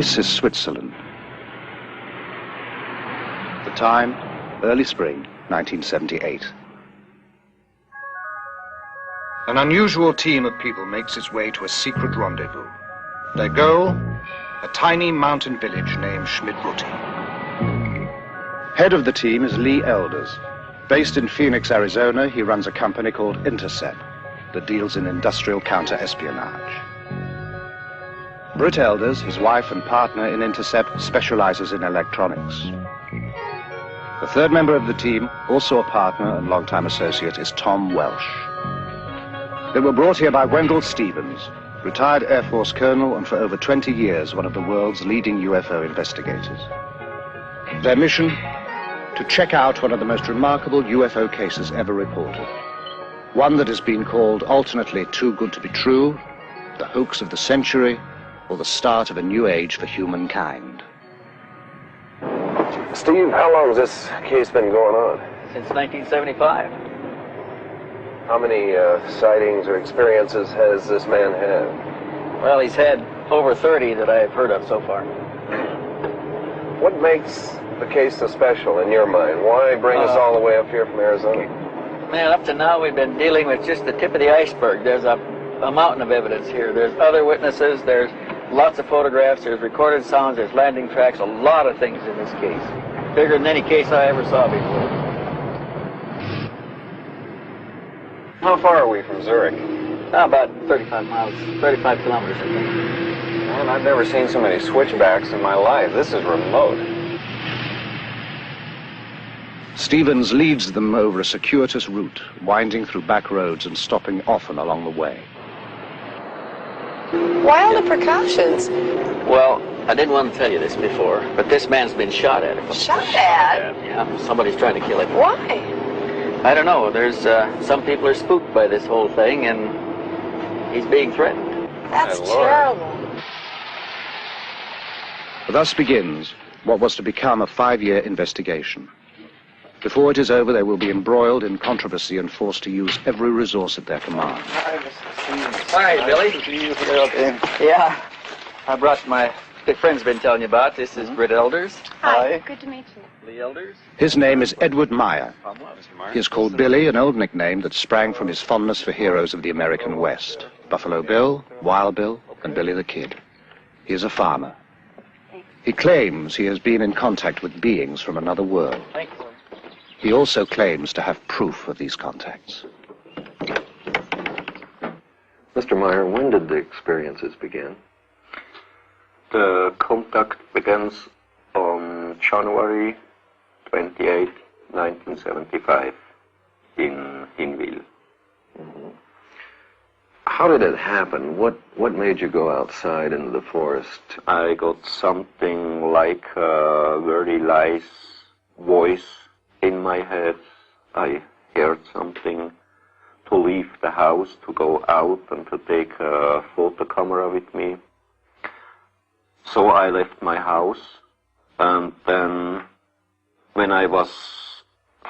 place is Switzerland. The time, early spring, 1978. An unusual team of people makes its way to a secret rendezvous. Their goal, a tiny mountain village named Schmidruti. Head of the team is Lee Elders. Based in Phoenix, Arizona, he runs a company called Intercept that deals in industrial counter-espionage. Britt Elders, his wife and partner in Intercept, specializes in electronics. The third member of the team, also a partner and longtime associate, is Tom Welsh. They were brought here by Wendell Stevens, retired Air Force colonel and for over 20 years one of the world's leading UFO investigators. Their mission? To check out one of the most remarkable UFO cases ever reported. One that has been called alternately too good to be true, the hoax of the century, or the start of a new age for humankind. Steve, how long has this case been going on? Since 1975. How many sightings or experiences has this man had? Well, he's had over 30 that I've heard of so far. What makes the case so special in your mind? Why bring us all the way up here from Arizona? Man, up to now we've been dealing with just the tip of the iceberg. There's a mountain of evidence here. There's other witnesses, there's lots of photographs, there's recorded sounds, there's landing tracks, a lot of things in this case. Bigger than any case I ever saw before. How far are we from Zurich? About 35 miles, 35 kilometers, I think. Man, I've never seen so many switchbacks in my life. This is remote. Stevens leads them over a circuitous route, winding through back roads and stopping often along the way. Why all the precautions? Well, I didn't want to tell you this before, but this man's been shot at. Shot at? Yeah, somebody's trying to kill him. Why? I don't know. There's some people are spooked by this whole thing, and he's being threatened. That's terrible. Thus begins what was to become a 5-year investigation. Before it is over, they will be embroiled in controversy and forced to use every resource at their command. Hi, Billy. Yeah, I brought my good friend's been telling you about. This is Britt Elders. Hi. Good to meet you. Lee Elders. His name is Edward Meyer. He is called Billy, an old nickname that sprang from his fondness for heroes of the American West. Buffalo Bill, Wild Bill, and Billy the Kid. He is a farmer. He claims he has been in contact with beings from another world. He also claims to have proof of these contacts. Mr. Meyer, when did the experiences begin? The contact begins on January 28, 1975 in Hinwil. Mm-hmm. How did it happen? What made you go outside into the forest? I got something like a very nice voice in my head. I heard something to leave the house, to go out and to take a photo camera with me. So I left my house, and then when I was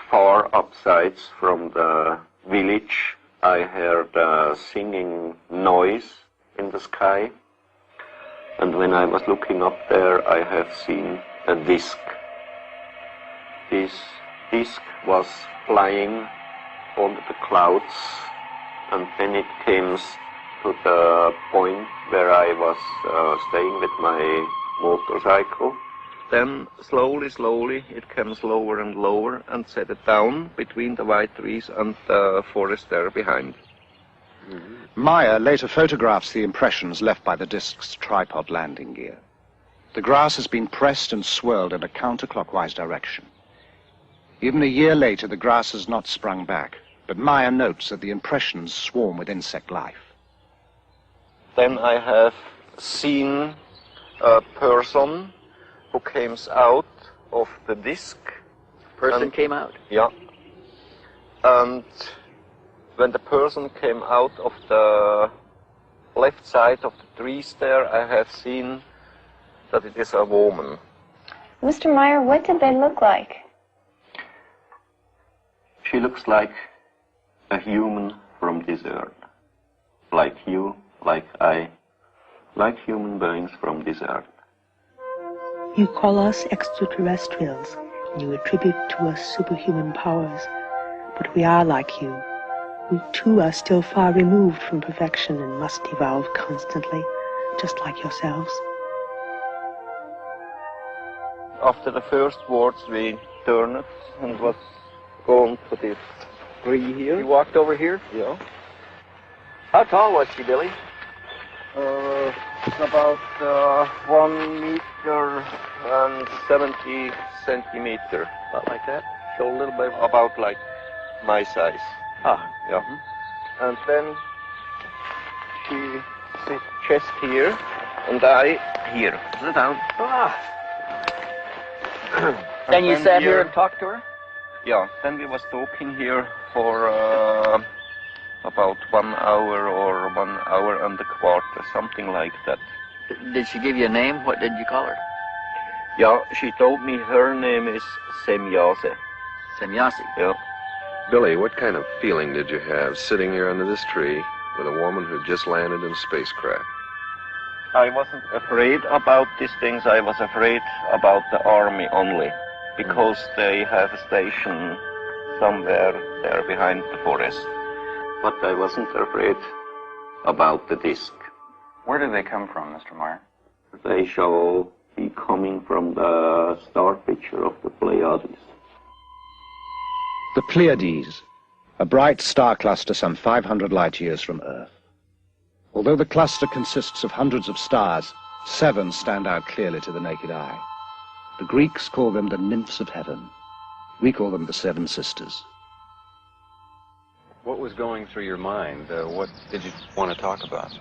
far upside from the village, I heard a singing noise in the sky, and when I was looking up there, I have seen a disc. This disc was flying over the clouds, and then it came to the point where I was staying with my motorcycle. Then slowly it came lower and lower and set it down between the white trees and the forest there behind. Meyer later photographs the impressions left by the disc's tripod landing gear. The grass has been pressed and swirled in a counterclockwise direction. Even a year later, the grass has not sprung back, but Meyer notes that the impressions swarm with insect life. Then I have seen a person who came out of the disc. Person came out? Yeah. And when the person came out of the left side of the trees there, I have seen that it is a woman. Mr. Meyer, what did they look like? She looks like a human from this earth. Like you, like I, like human beings from this earth. You call us extraterrestrials, and you attribute to us superhuman powers. But we are like you. We too are still far removed from perfection and must evolve constantly, just like yourselves. After the first words, we turned and was going to this tree here. You walked over here? Yeah. How tall was she, Billy? It's about 1 meter and 70 centimeter. About like that? Show a little bit. About like my size. Ah. Yeah. Mm-hmm. And then she sits chest here, and I here. Sit down. Ah. And you sat here and talked to her? Yeah. Then we was talking here for about 1 hour or 1 hour and a quarter, something like that. Did she give you a name? What did you call her? Yeah, she told me her name is Semyase. Semyase. Yeah. Billy, what kind of feeling did you have sitting here under this tree with a woman who just landed in a spacecraft? I wasn't afraid about these things. I was afraid about the army only, because they have a station somewhere there behind the forest. But I wasn't afraid about the disc. Where do they come from, Mr. Meyer? They shall be coming from the star picture of the Pleiades. The Pleiades, a bright star cluster some 500 light-years from Earth. Although the cluster consists of hundreds of stars, 7 stand out clearly to the naked eye. The Greeks call them the nymphs of heaven. We call them the 7 sisters. What was going through your mind? What did you want to talk about?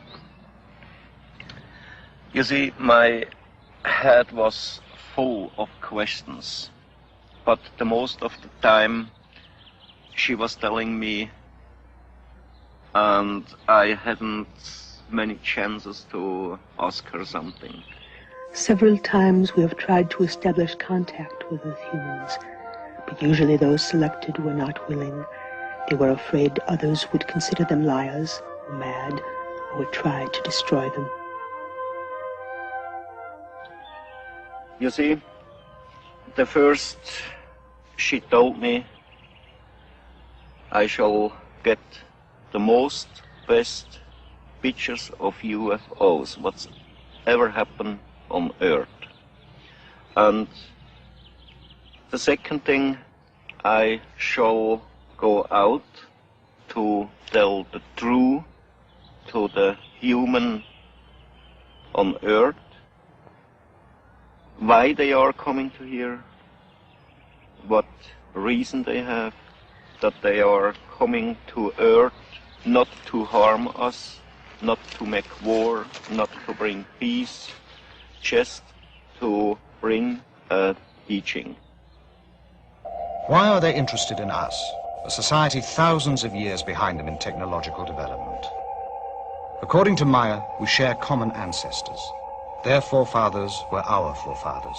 You see, my head was full of questions, but the most of the time she was telling me, and I hadn't many chances to ask her something. Several times we have tried to establish contact with Earth humans, but usually those selected were not willing. They were afraid others would consider them liars, or mad, or would try to destroy them. You see, the first she told me I shall get the most best pictures of UFOs, what's ever happened on Earth. And the second thing, I shall go out to tell the truth to the human on Earth, why they are coming to here, what reason they have, that they are coming to Earth not to harm us, not to make war, not to bring peace, just to bring a teaching. Why are they interested in us, a society thousands of years behind them in technological development? According to Maya, we share common ancestors. Their forefathers were our forefathers.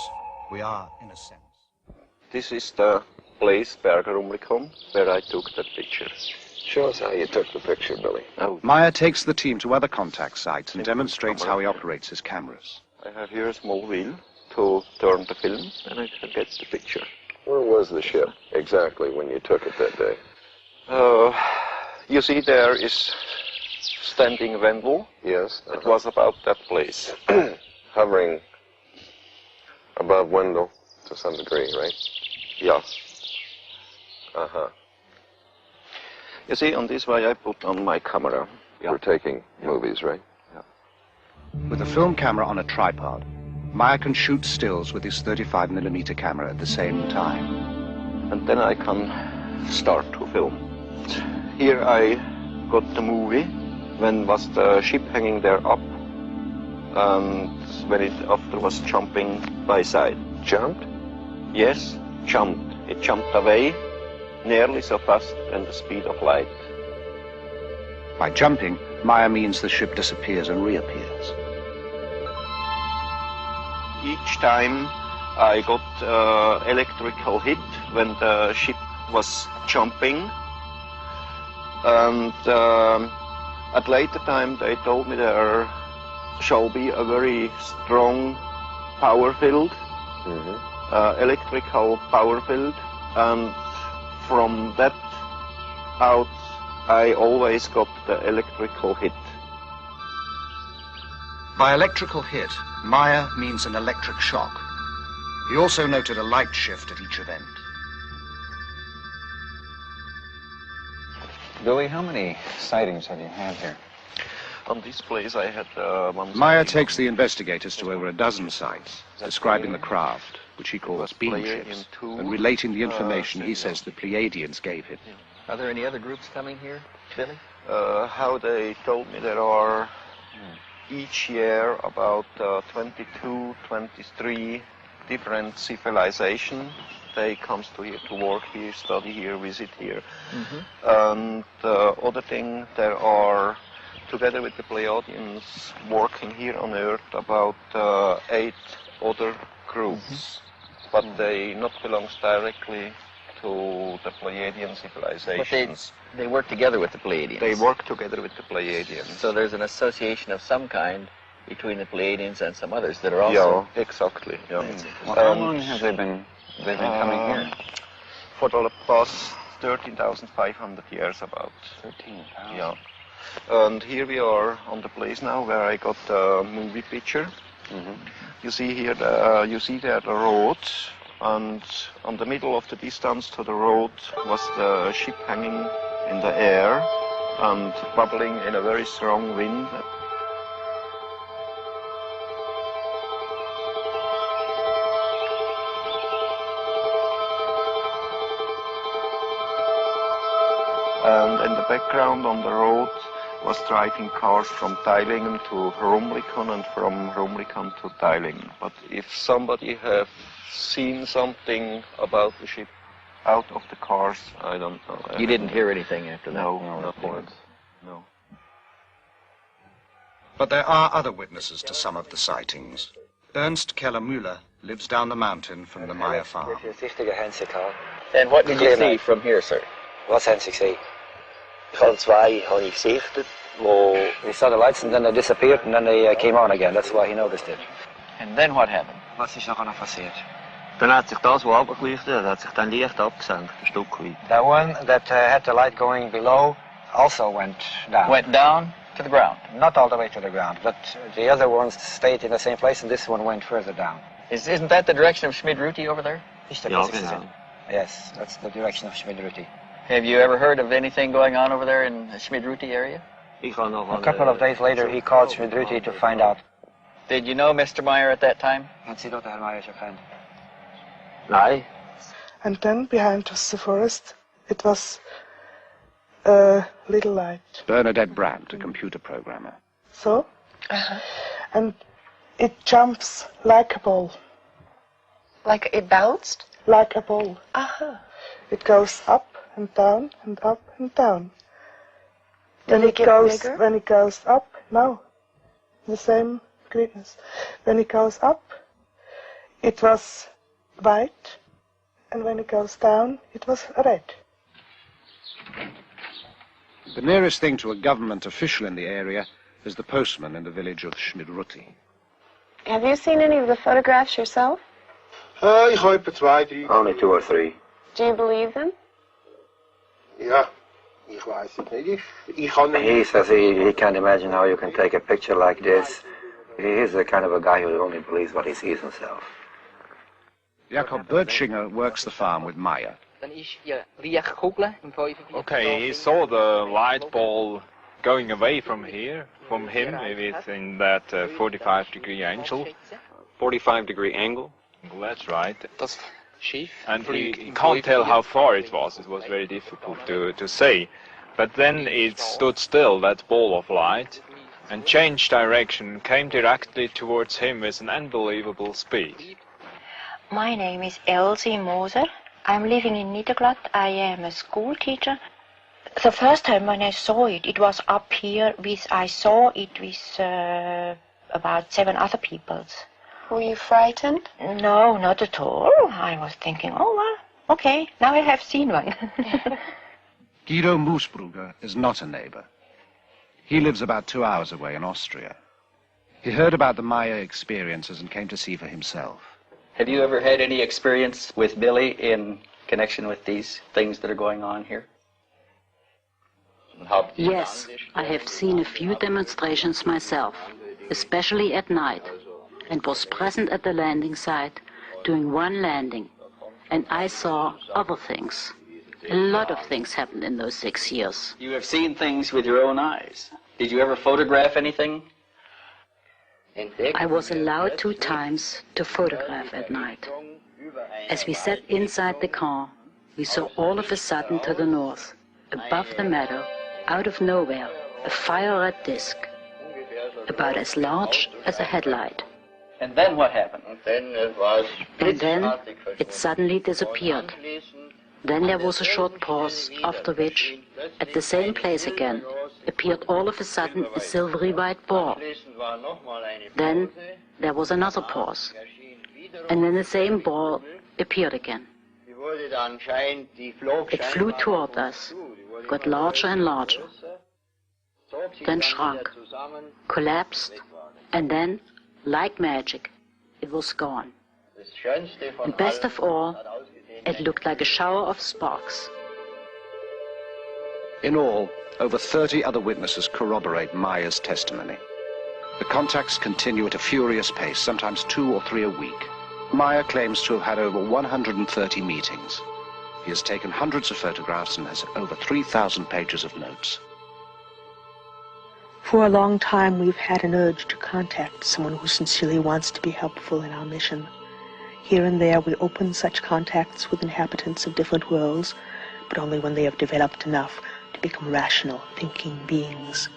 We are, in a sense. This is the place, Bergerumlikon, where I took that picture. Show us how you took the picture, Billy. Oh. Maya takes the team to other contact sites and demonstrates how he operates his cameras. I have here a small wheel to turn the film, and I can get the picture. Where was the ship exactly when you took it that day? You see there is standing Wendell. Yes. It was about that place. Hovering above Wendell to some degree, right? Yeah. Uh-huh. You see, on this way I put on my camera. We're taking movies, right? With a film camera on a tripod, Maya can shoot stills with his 35mm camera at the same time. And then I can start to film. Here I got the movie, when was the ship hanging there up, and when it after was jumping by side. Jumped? Yes, jumped. It jumped away, nearly so fast than the speed of light. By jumping, Maya means the ship disappears and reappears. Each time I got electrical hit when the ship was jumping, and at later time they told me there shall be a very strong power field electrical power build, and from that out I always got the electrical hit. By electrical hit, Maya means an electric shock. He also noted a light shift at each event. Billy, how many sightings have you had here? On this place I had one... Maya takes the investigators to over a dozen sites, describing the craft, which he calls beam ships, and relating the information he says the Pleiadians gave him. Are there any other groups coming here, Billy? How they told me there are each year about 22, 23 different civilizations. They come to here to work here, study here, visit here. And other thing, there are, together with the Pleiadians, working here on Earth about 8 other groups, but they not belongs directly to the Pleiadian civilizations. But they work together with the Pleiadians. They work together with the Pleiadians. So there's an association of some kind between the Pleiadians and some others that are also... Yeah, exactly. Yeah. Well, how long have they been coming here? For the past 13,500 years about. 13,000? Yeah. And here we are on the place now where I got the movie picture. You see here, you see there the road, and on the middle of the distance to the road was the ship hanging in the air and bubbling in a very strong wind. And in the background on the road was driving cars from Teilingen to Rumlikon and from Rumlikon to Teilingen. But if somebody have seen something about the ship out of the cars, I don't know. You didn't hear anything after that? No, nothing. No. But there are other witnesses to some of the sightings. Ernst Keller-Müller lives down the mountain from the Maya farm. And what did you see from here, sir? Wat zijn ze gezien? Van twee had ik gesichtet. We saw the lights and then they disappeared and then they came on again. That's why he noticed it. And then what happened? Wat is nog aan gepasseerd? Dann hat sich das, was runtergeleuchtet hat, hat sich dann leicht abgesenkt, ein Stück weit. That one that had the light going below also went down. Went down to the ground? Not all the way to the ground, but the other ones stayed in the same place and this one went further down. Isn't that the direction of Schmid-Ruti over there? Yes, that's the direction of Schmid-Ruti. Have you ever heard of anything going on over there in the Schmid-Ruti area? A couple of days later he called Schmid-Ruti to find out. Did you know Mr. Meyer at that time? Nee. And then behind us the forest, it was a little light. Bernadette Brandt, a computer programmer. So? And it jumps like a ball. Like it bounced? Like a ball. It goes up and down and up and down. Did it get bigger? When it goes up, no, the same greenness. When it goes up, it was white, and when it goes down, it was red. The nearest thing to a government official in the area is the postman in the village of Schmid-Ruti. Have you seen any of the photographs yourself? Only 2 or 3. Do you believe them? He says he can't imagine how you can take a picture like this. He is the kind of a guy who only believes what he sees himself. Jakob Bertschinger works the farm with Maya. Okay, he saw the light ball going away from here, from him, within that 45-degree angle. 45-degree angle? That's right. And he can't tell how far it was. It was very difficult to say. But then it stood still, that ball of light, and changed direction, came directly towards him with an unbelievable speed. My name is Elsie Moser. I'm living in Niederglatt. I am a school teacher. The first time when I saw it, it was up here. I saw it with about 7 other people. Were you frightened? No, not at all. I was thinking, oh, well, okay, now I have seen one. Guido Moosbrugger is not a neighbor. He lives about 2 hours away in Austria. He heard about the Maya experiences and came to see for himself. Have you ever had any experience with Billy in connection with these things that are going on here? Yes, I have seen a few demonstrations myself, especially at night, and was present at the landing site during one landing, and I saw other things. A lot of things happened in those 6 years. You have seen things with your own eyes. Did you ever photograph anything? I was allowed 2 times to photograph at night. As we sat inside the car, we saw all of a sudden to the north, above the meadow, out of nowhere, a fire-red disc, about as large as a headlight. And then what happened? And then it suddenly disappeared. Then there was a short pause, after which, at the same place again, appeared all of a sudden a silvery white ball. Then there was another pause, and then the same ball appeared again. It flew toward us, got larger and larger, then shrunk, collapsed, and then, like magic, it was gone. And best of all, it looked like a shower of sparks. In all, over 30 other witnesses corroborate Maya's testimony. The contacts continue at a furious pace, sometimes 2 or 3 a week. Maya claims to have had over 130 meetings. He has taken hundreds of photographs and has over 3,000 pages of notes. For a long time, we've had an urge to contact someone who sincerely wants to be helpful in our mission. Here and there, we open such contacts with inhabitants of different worlds, but only when they have developed enough to become rational, thinking beings.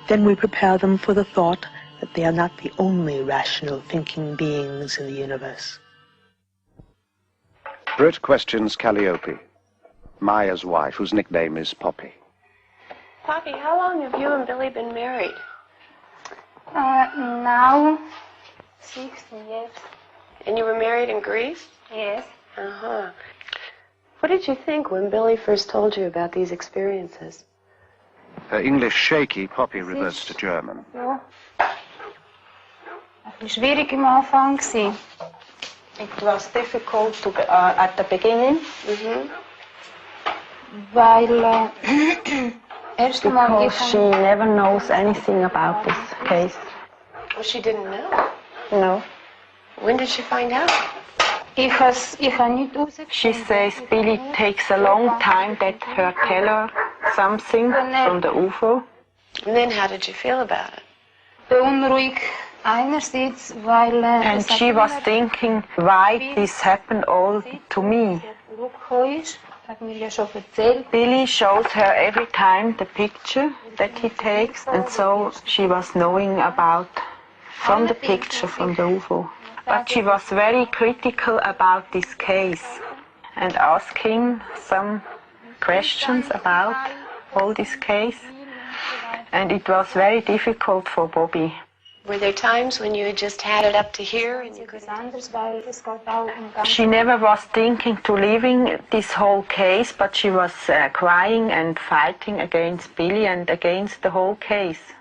Then we prepare them for the thought that they are not the only rational, thinking beings in the universe. Britt questions Calliope, Maya's wife, whose nickname is Poppy. Poppy, how long have you and Billy been married? Now, 16 years. And you were married in Greece? Yes. Uh-huh. What did you think when Billy first told you about these experiences? Her English shaky, Poppy reverts to German. Ja. Ein bisschen schwierig am Anfang gewesen. It was difficult at the beginning. Weil because she never knows anything about this case. Well, she didn't know. No. When did she find out? She says Billy takes a long time that her tell her something from the UFO. And then how did you feel about it? Beunruhigt einerseits, weil and she was thinking why this happened all to me. Billy shows her every time the picture that he takes, and so she was knowing about from the picture from the UFO. But she was very critical about this case and asking some questions about all this case, and it was very difficult for Bobby. Were there times when you had just had it up to here and you couldn't? She never was thinking to leaving this whole case, but she was crying and fighting against Billy and against the whole case.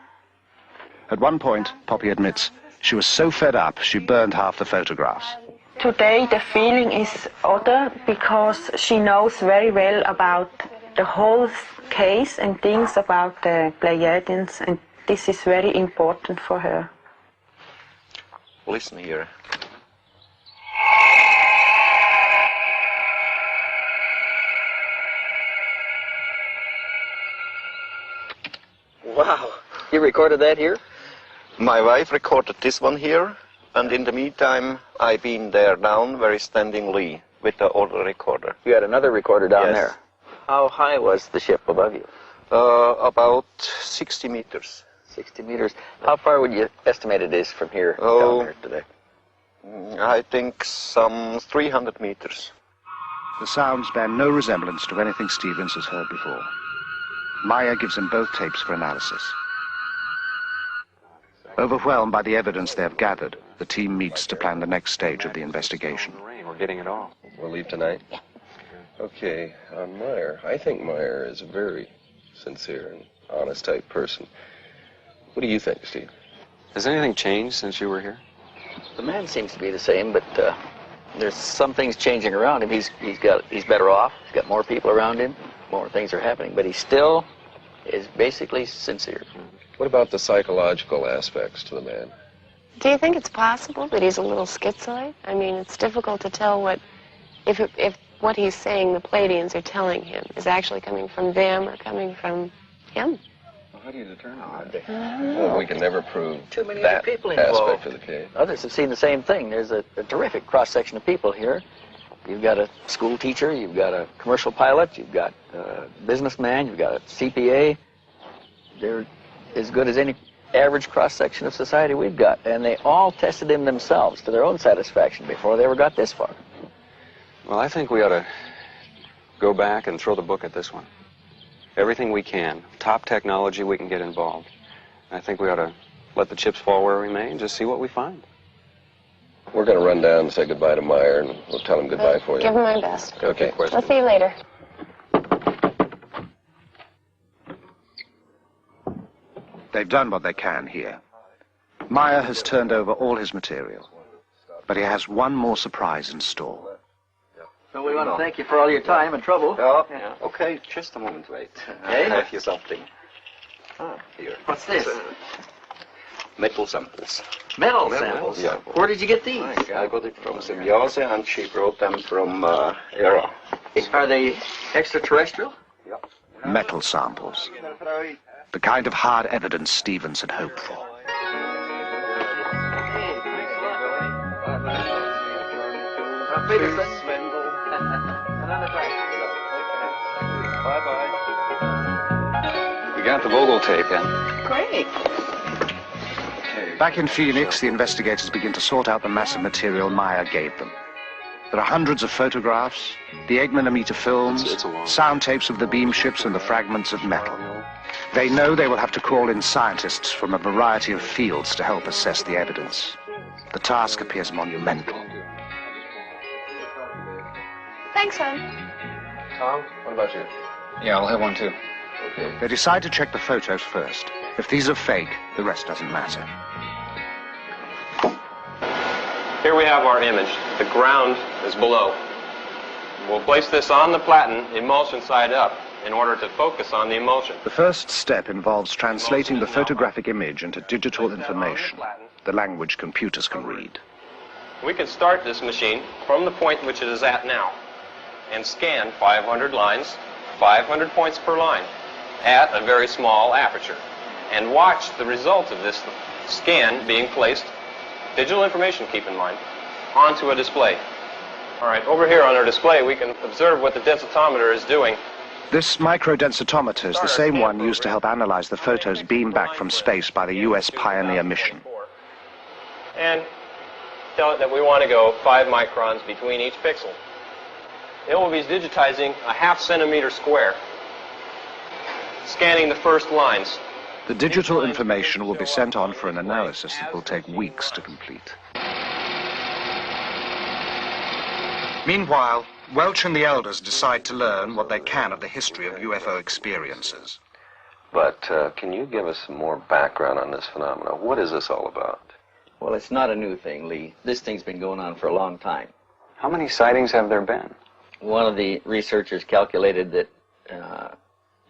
At one point, Poppy admits, she was so fed up she burned half the photographs. Today the feeling is other because she knows very well about the whole case and things about the Pleiadians, and this is very important for her. Listen here. Wow. You recorded that here? My wife recorded this one here, and in the meantime, I've been there down very standingly with the other recorder. You had another recorder down Yes. there. How high was the ship above you? About 60 meters. 60 meters. How far would you estimate it is from here down there today? I think some 300 meters. The sounds bear no resemblance to anything Stevens has heard before. Maya gives him both tapes for analysis. Overwhelmed by the evidence they have gathered, the team meets to plan the next stage of the investigation. We're getting it all. We'll leave tonight? Okay, on Meyer. I think Meyer is a very sincere and honest type person. What do you think, Steve? Has anything changed since you were here? The man seems to be the same, but there's some things changing around him. He's better off. He's got more people around him. More things are happening, but he still is basically sincere. What about the psychological aspects to the man? Do you think it's possible that he's a little schizoid? I mean, it's difficult to tell if what he's saying the Pleiadians are telling him is actually coming from them or coming from him. How do you determine that? Well, we can never prove Too many that other people aspect involved. of the case. Others have seen the same thing. There's a terrific cross-section of people here. You've got a school teacher, you've got a commercial pilot, you've got a businessman, you've got a CPA. They're as good as any average cross-section of society we've got. And they all tested him themselves to their own satisfaction before they ever got this far. Well, I think we ought to go back and throw the book at this one. Everything we can, top technology we can get involved. I think we ought to let the chips fall where we may and just see what we find. We're going to run down and say goodbye to Meyer, and we'll tell him goodbye for you. Give him my best. Okay. I'll see you later. They've done what they can here. Meyer has turned over all his material, but he has one more surprise in store. So we want to thank you for all your time and trouble. Oh, yeah. Okay, just a moment, wait. Okay. I have here something. Here. What's this? Metal samples. Metal samples? Yeah. Where did you get these? I got it from Symbiose, and she brought them from Era. Are they extraterrestrial? Yeah. Metal samples. The kind of hard evidence Stevens had hoped for. We got the Vogel tape in. Great. Back in Phoenix, the investigators begin to sort out the massive material Meyer gave them. There are hundreds of photographs, the 8mm films, sound tapes of the beam ships and the fragments of metal. They know they will have to call in scientists from a variety of fields to help assess the evidence. The task appears monumental. Thanks, hon. Tom, what about you? Yeah, I'll have one too. Okay. They decide to check the photos first. If these are fake, the rest doesn't matter. Here we have our image. The ground is below. We'll place this on the platen, emulsion side up, in order to focus on the emulsion. The first step involves translating the photographic image into digital information, the language computers can read. We can start this machine from the point which it is at now and scan 500 lines, 500 points per line, at a very small aperture, and watch the result of this scan being placed, digital information, keep in mind, onto a display. All right, over here on our display, we can observe what the densitometer is doing. This microdensitometer is the same one used to help analyze the photos beamed back from space by the U.S. Pioneer mission. And tell it that we want to go 5 microns between each pixel. It will be digitizing a ½ centimeter square, scanning the first lines. The digital information will be sent on for an analysis that will take weeks to complete. Meanwhile, Welch and the elders decide to learn what they can of the history of UFO experiences. But can you give us some more background on this phenomenon? What is this all about? Well, it's not a new thing, Lee. This thing's been going on for a long time. How many sightings have there been? One of the researchers calculated that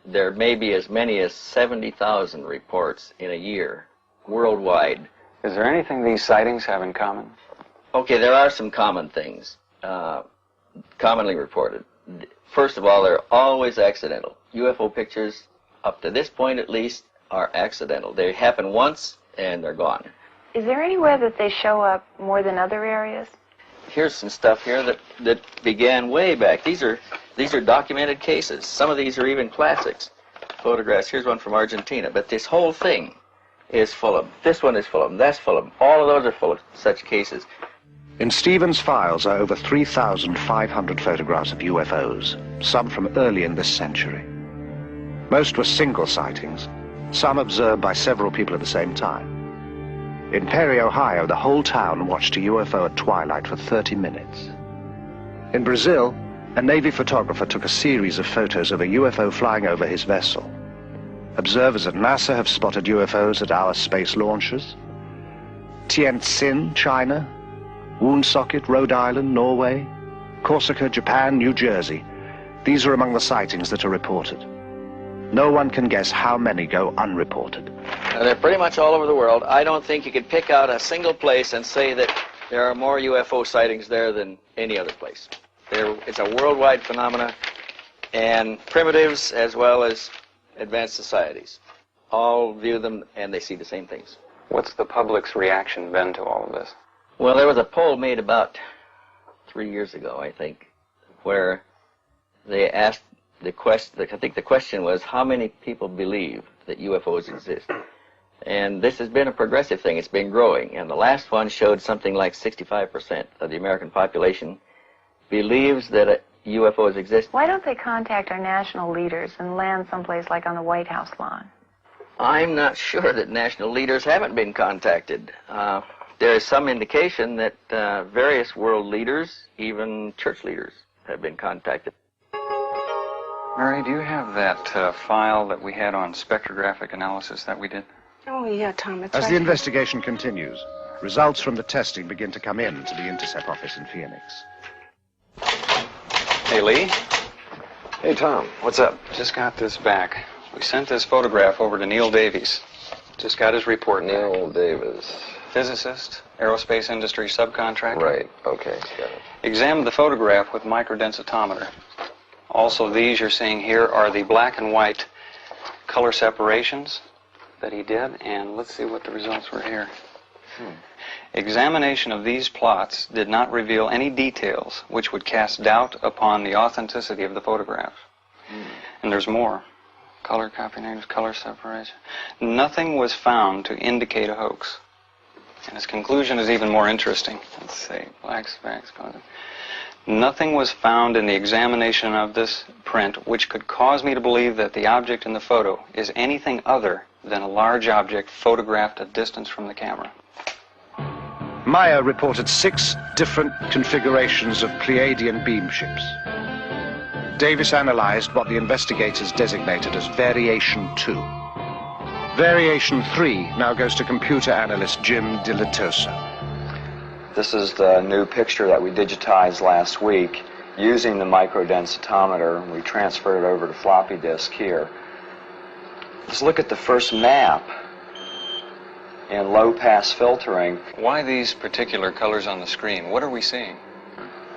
there may be as many as 70,000 reports in a year, worldwide. Is there anything these sightings have in common? Okay, there are some common things, commonly reported. First of all, they're always accidental. UFO pictures, up to this point at least, are accidental. They happen once, and they're gone. Is there anywhere that they show up more than other areas? Here's some stuff here that began way back. These are documented cases. Some of these are even classics. Photographs. Here's one from Argentina. But this whole thing is full of them. This one is full of them. That's full of them. All of those are full of such cases. In Stevens' files are over 3,500 photographs of UFOs, some from early in this century. Most were single sightings, some observed by several people at the same time. In Perry, Ohio, the whole town watched a UFO at twilight for 30 minutes. In Brazil, a Navy photographer took a series of photos of a UFO flying over his vessel. Observers at NASA have spotted UFOs at our space launches. Tientsin, China, Woonsocket, Rhode Island, Norway, Corsica, Japan, New Jersey. These are among the sightings that are reported. No one can guess how many go unreported. They're pretty much all over the world. I don't think you could pick out a single place and say that there are more UFO sightings there than any other place. It's a worldwide phenomena, and primitives as well as advanced societies all view them and they see the same things. What's the public's reaction been to all of this? Well, there was a poll made about 3 years ago, I think, where they asked the question, I think the question was, how many people believe that UFOs exist? And this has been a progressive thing. It's been growing. And the last one showed something like 65% of the American population believes that UFOs exist. Why don't they contact our national leaders and land someplace like on the White House lawn? I'm not sure that national leaders haven't been contacted. There is some indication that various world leaders, even church leaders, have been contacted. Mary, do you have that file that we had on spectrographic analysis that we did? Oh, yeah, Tom, it's As right the investigation continues, results from the testing begin to come in to the Intercept office in Phoenix. Hey, Lee. Hey, Tom, what's up? Just got this back. We sent this photograph over to Neil Davies. Just got his report. Neil Davies. Physicist, aerospace industry subcontractor. Right, okay, got it. Examined the photograph with microdensitometer. Also, these you're seeing here are the black and white color separations that he did, and let's see what the results were here. Examination of these plots did not reveal any details which would cast doubt upon the authenticity of the photograph. And there's more. Color copy names, color separation. Nothing was found to indicate a hoax. And his conclusion is even more interesting. Let's see, black specks, color. Nothing was found in the examination of this print which could cause me to believe that the object in the photo is anything other than a large object photographed at distance from the camera. Maya reported 6 different configurations of Pleiadian beam ships. Davis analyzed what the investigators designated as Variation 2. Variation 3 now goes to computer analyst Jim Dilatoso. This is the new picture that we digitized last week using the microdensitometer. We transferred it over to floppy disk here. Let's look at the first map in low-pass filtering. Why these particular colors on the screen? What are we seeing?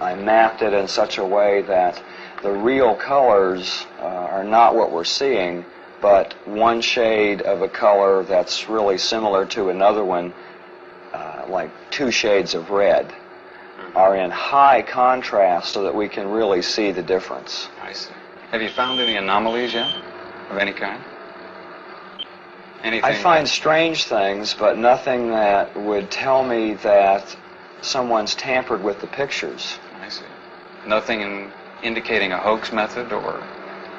I mapped it in such a way that the real colors are not what we're seeing, but one shade of a color that's really similar to another one, like 2 shades of red, are in high contrast so that we can really see the difference. I see. Have you found any anomalies yet of any kind? Anything I find strange things, but nothing that would tell me that someone's tampered with the pictures. I see. Nothing indicating a hoax method or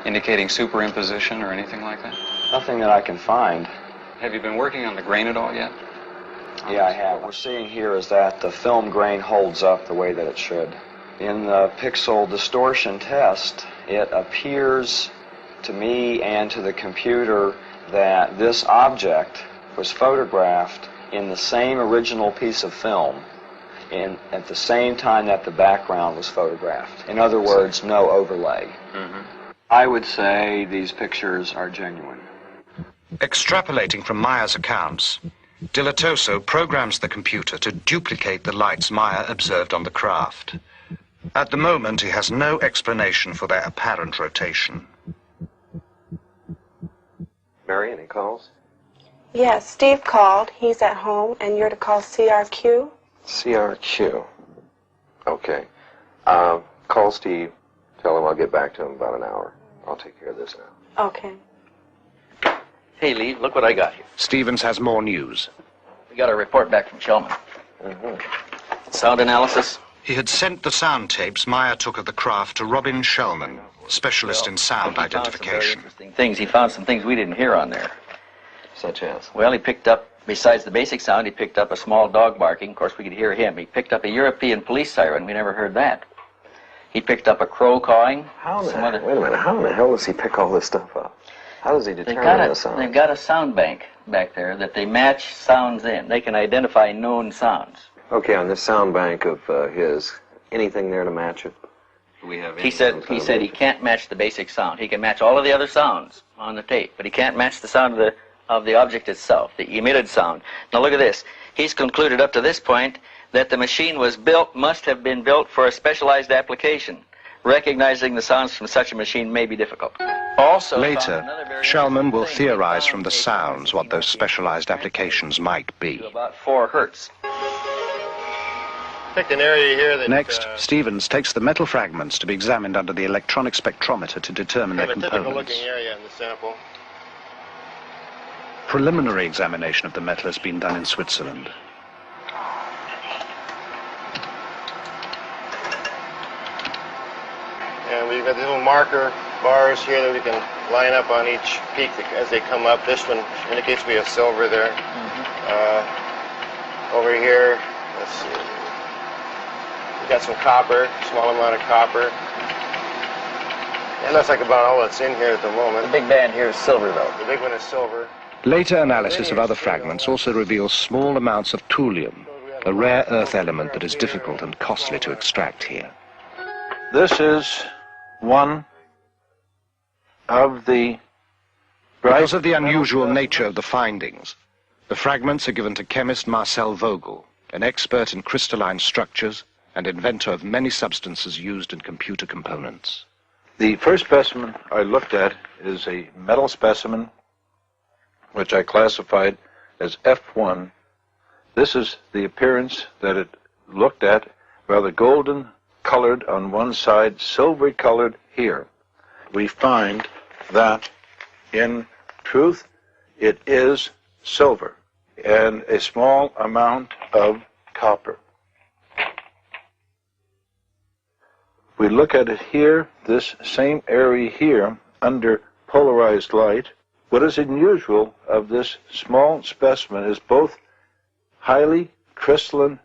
indicating superimposition or anything like that? Nothing that I can find. Have you been working on the grain at all yet? Yeah, I have. What we're seeing here is that the film grain holds up the way that it should. In the pixel distortion test, it appears to me and to the computer that this object was photographed in the same original piece of film at the same time that the background was photographed. In other words, no overlay. I would say these pictures are genuine. Extrapolating from Maya's accounts, Dilatoso programs the computer to duplicate the lights Maya observed on the craft. At the moment, he has no explanation for their apparent rotation. Mary, any calls? Yes, Steve called. He's at home, and you're to call CRQ. CRQ. Okay. Call Steve. Tell him I'll get back to him in about an hour. I'll take care of this now. Okay. Hey, Lee, look what I got here. Stevens has more news. We got a report back from Shellman. Sound analysis. He had sent the sound tapes Maya took of the craft to Robin Shellman, specialist in sound identification. He found some things we didn't hear on there. Such as? Well, he picked up, besides the basic sound, he picked up a small dog barking. Of course, we could hear him. He picked up a European police siren. We never heard that. He picked up a crow cawing. Wait a minute. How in the hell does he pick all this stuff up? How does he determine the sound? They've got a sound bank back there that they match sounds in. They can identify known sounds. Okay, on this sound bank of his, anything there to match it? He said he can't match the basic sound. He can match all of the other sounds on the tape, but he can't match the sound of the object itself, the emitted sound. Now look at this. He's concluded up to this point that the machine must have been built for a specialized application. Recognizing the sounds from such a machine may be difficult. Also, later, Shellman will theorize from the sounds what those specialized applications might be. About 4 hertz. Picked an area here that, Next, Stevens takes the metal fragments to be examined under the electronic spectrometer to determine their components. typical looking area in the sample. Preliminary examination of the metal has been done in Switzerland. And we've got these little marker bars here that we can line up on each peak as they come up. This one indicates we have silver there. Over here, let's see. We've got some copper, small amount of copper. It looks like about all that's in here at the moment. The big band here is silver, though. The big one is silver. Later analysis of other fragments also reveals small amounts of thulium, a rare earth element that is difficult and costly to extract here. This is one of the... Because of the unusual nature of the findings, the fragments are given to chemist Marcel Vogel, an expert in crystalline structures and inventor of many substances used in computer components. The first specimen I looked at is a metal specimen, which I classified as F1. This is the appearance that it looked at, rather golden colored on one side, silvery colored here. We find that in truth it is silver and a small amount of copper. We look at it here, this same area here, under polarized light. What is unusual of this small specimen is both highly crystalline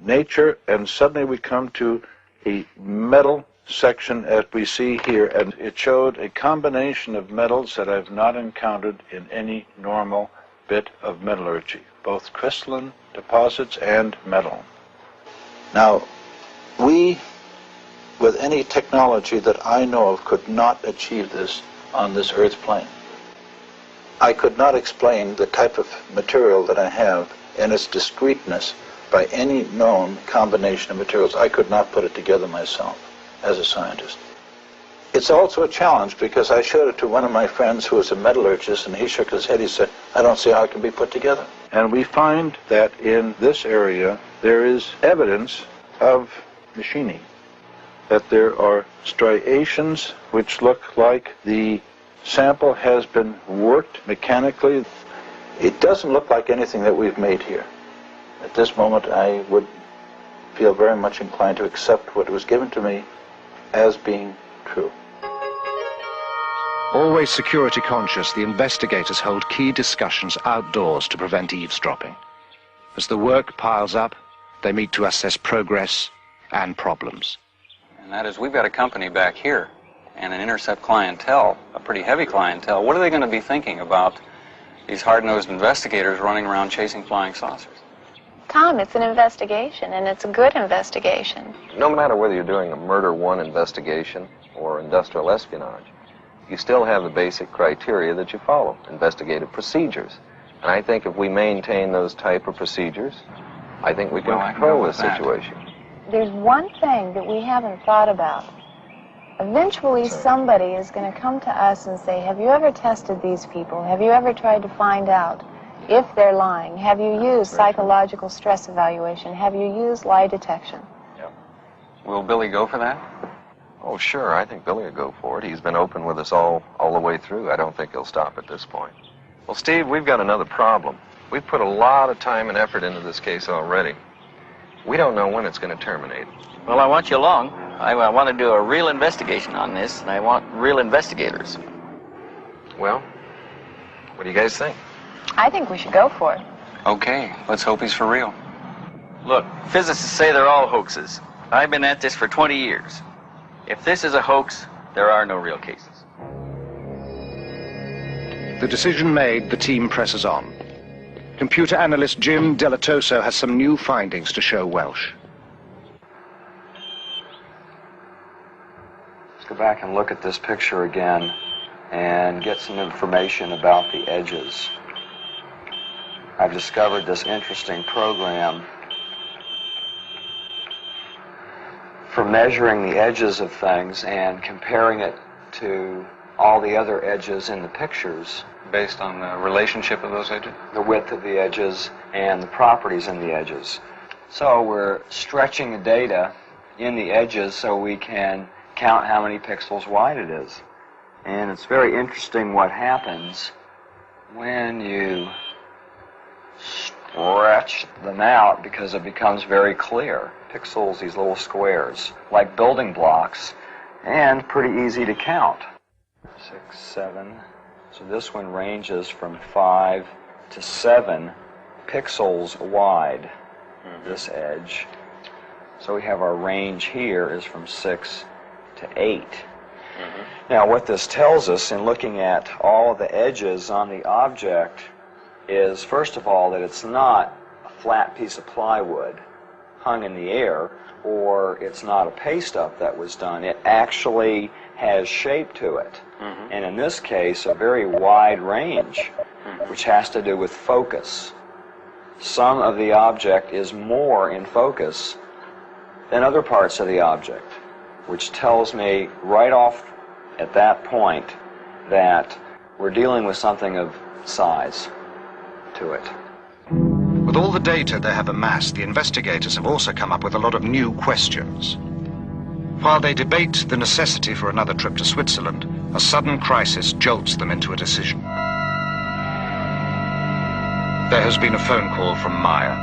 nature, and suddenly we come to a metal section as we see here, and it showed a combination of metals that I've not encountered in any normal bit of metallurgy, both crystalline deposits and metal. Now, we, with any technology that I know of, could not achieve this on this Earth plane. I could not explain the type of material that I have and its discreteness by any known combination of materials. I could not put it together myself as a scientist. It's also a challenge because I showed it to one of my friends who was a metallurgist, and he shook his head. He said, I don't see how it can be put together. And we find that in this area there is evidence of machining, that there are striations which look like the sample has been worked mechanically. It doesn't look like anything that we've made here. At this moment, I would feel very much inclined to accept what was given to me as being true. Always security conscious, the investigators hold key discussions outdoors to prevent eavesdropping. As the work piles up, they meet to assess progress and problems. And that is, we've got a company back here and an intercept clientele, a pretty heavy clientele. What are they going to be thinking about these hard-nosed investigators running around chasing flying saucers? Tom, it's an investigation, and it's a good investigation. No matter whether you're doing a murder one investigation or industrial espionage, you still have the basic criteria that you follow, investigative procedures. And I think if we maintain those type of procedures, I think we can control the situation. There's one thing that we haven't thought about. Eventually somebody is going to come to us and say, have you ever tested these people? Have you ever tried to find out if they're lying? Have you used psychological stress evaluation? Have you used lie detection? Yep. Will Billy go for that? Oh, sure. I think Billy will go for it. He's been open with us all the way through. I don't think he'll stop at this point. Well, Steve, we've got another problem. We've put a lot of time and effort into this case already. We don't know when it's going to terminate. Well, I want you along. I want to do a real investigation on this, and I want real investigators. Well, what do you guys think? I think we should go for it. Okay, let's hope he's for real. Look, physicists say they're all hoaxes. I've been at this for 20 years. If this is a hoax, there are no real cases. The decision made, the team presses on. Computer analyst Jim Delatoso has some new findings to show Welsh. Let's go back and look at this picture again and get some information about the edges. I've discovered this interesting program for measuring the edges of things and comparing it to all the other edges in the pictures. Based on the relationship of those edges? The width of the edges and the properties in the edges. So we're stretching the data in the edges so we can count how many pixels wide it is. And it's very interesting what happens when you stretch them out, because it becomes very clear. Pixels, these little squares, like building blocks, and pretty easy to count. 6, 7. So this one ranges from 5 to 7 pixels wide, this edge. So we have our range here is from 6 to 8. Now what this tells us in looking at all of the edges on the object is, first of all, that it's not a flat piece of plywood hung in the air, or it's not a paste up that was done. It actually has shape to it. And in this case, a very wide range, which has to do with focus. Some of the object is more in focus than other parts of the object, which tells me right off at that point that we're dealing with something of size to it. With all the data they have amassed, the investigators have also come up with a lot of new questions. While they debate the necessity for another trip to Switzerland, a sudden crisis jolts them into a decision. There has been a phone call from Maya.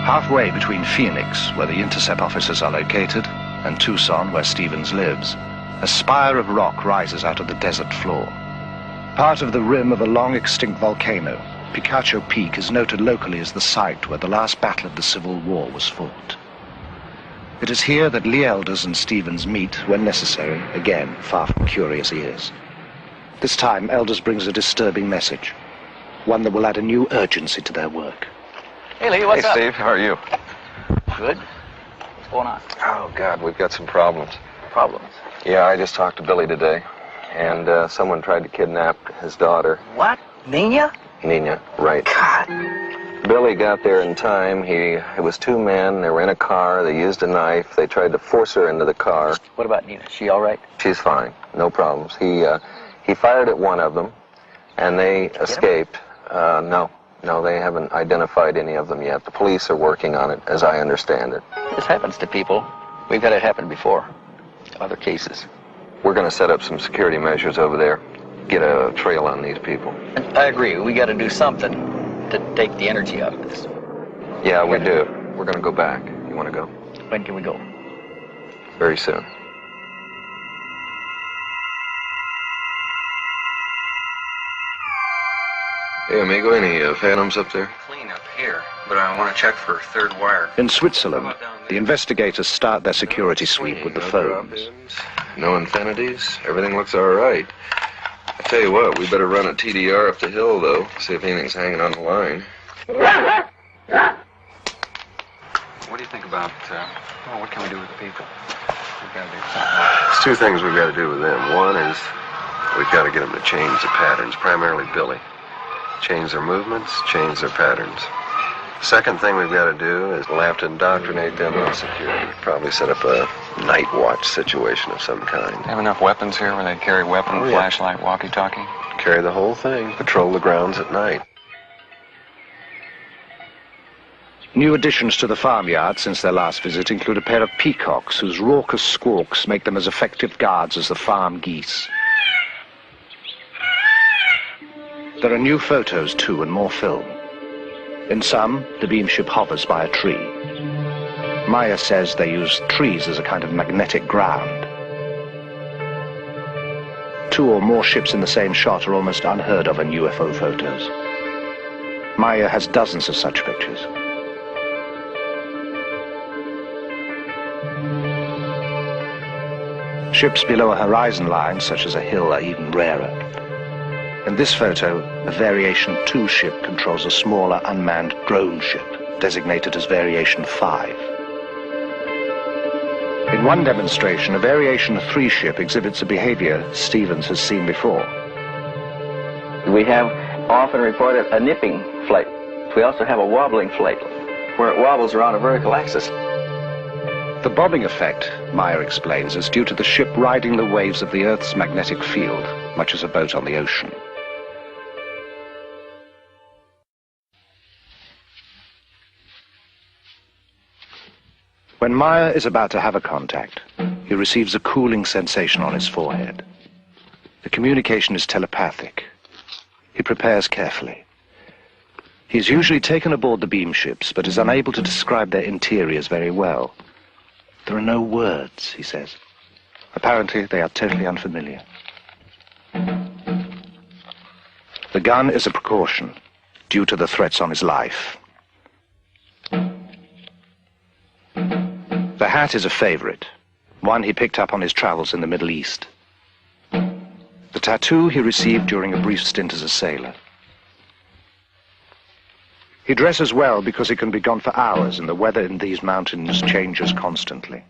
Halfway between Phoenix, where the Intercept offices are located, and Tucson, where Stevens lives, a spire of rock rises out of the desert floor. Part of the rim of a long-extinct volcano, Picacho Peak is noted locally as the site where the last battle of the Civil War was fought. It is here that Lee Elders and Stevens meet when necessary, again, far from curious ears. This time, Elders brings a disturbing message, one that will add a new urgency to their work. Hey, Lee, what's up? Hey, Steve, how are you? Good. What's going on? Oh, God, we've got some problems. Problems? Yeah, I just talked to Billy today, and someone tried to kidnap his daughter. What? Nina? Nina, right. God. Billy got there in time. It was two men. They were in a car. They used a knife. They tried to force her into the car. What about Nina? Is she all right? She's fine. No problems. He fired at one of them, and they escaped. No, they haven't identified any of them yet. The police are working on it, as I understand it. This happens to people. We've had it happen before. Other cases. We're going to set up some security measures over there. Get a trail on these people. I agree. We got to do something to take the energy out of this. Yeah, we do. We're going to go back. You want to go? When can we go? Very soon. Hey, amigo, any phantoms up there? Clean up here, but I want to check for third wire. In Switzerland, the investigators start their security sweep with the phones. No infinities? Everything looks all right. I tell you what, we better run a TDR up the hill, though, see if anything's hanging on the line. What do you think about, what can we do with the people? We've got to do something. There's two things we've got to do with them. One is we've got to get them to change the patterns, primarily Billy. Change their movements, change their patterns. Second thing we've got to do is we'll have to indoctrinate them on security. Probably set up a night watch situation of some kind. Have enough weapons here where they carry weapon, flashlight, walkie-talkie? Carry the whole thing. Patrol the grounds at night. New additions to the farmyard since their last visit include a pair of peacocks whose raucous squawks make them as effective guards as the farm geese. There are new photos, too, and more film. In some, the beam ship hovers by a tree. Maya says they use trees as a kind of magnetic ground. Two or more ships in the same shot are almost unheard of in UFO photos. Maya has dozens of such pictures. Ships below a horizon line, such as a hill, are even rarer. In this photo, a Variation 2 ship controls a smaller unmanned drone ship, designated as Variation 5. In one demonstration, a Variation 3 ship exhibits a behavior Stevens has seen before. We have often reported a nipping flight. We also have a wobbling flight, where it wobbles around a vertical axis. The bobbing effect, Meyer explains, is due to the ship riding the waves of the Earth's magnetic field, much as a boat on the ocean. When Meyer is about to have a contact, he receives a cooling sensation on his forehead. The communication is telepathic. He prepares carefully. He is usually taken aboard the beam ships, but is unable to describe their interiors very well. There are no words, he says. Apparently, they are totally unfamiliar. The gun is a precaution, due to the threats on his life. The hat is a favorite, one he picked up on his travels in the Middle East. The tattoo he received during a brief stint as a sailor. He dresses well because he can be gone for hours and the weather in these mountains changes constantly.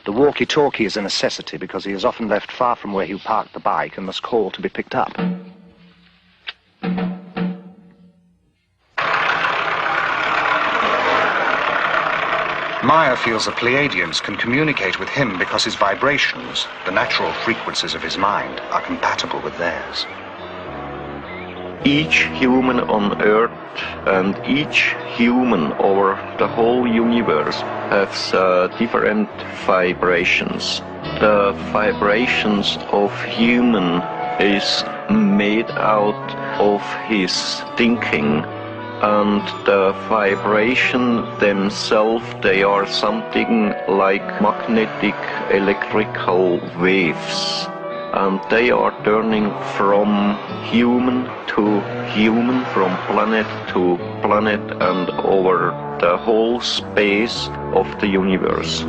The walkie-talkie is a necessity because he is often left far from where he parked the bike and must call to be picked up. Meyer feels the Pleiadians can communicate with him because his vibrations, the natural frequencies of his mind, are compatible with theirs. Each human on Earth and each human over the whole universe has different vibrations. The vibrations of human is made out of his thinking, and the vibration themselves, they are something like magnetic electrical waves, and they are turning from human to human, from planet to planet, and over the whole space of the universe.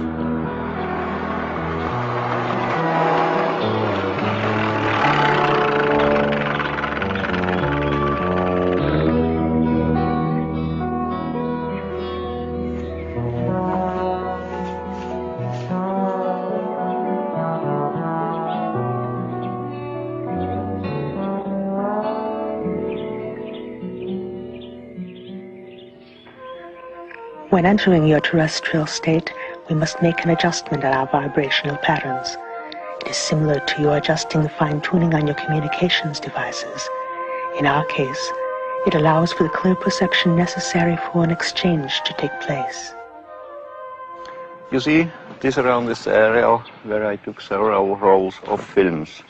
When entering your terrestrial state, we must make an adjustment in our vibrational patterns. It is similar to you adjusting the fine-tuning on your communications devices. In our case, it allows for the clear perception necessary for an exchange to take place. You see, this around this area where I took several rolls of films.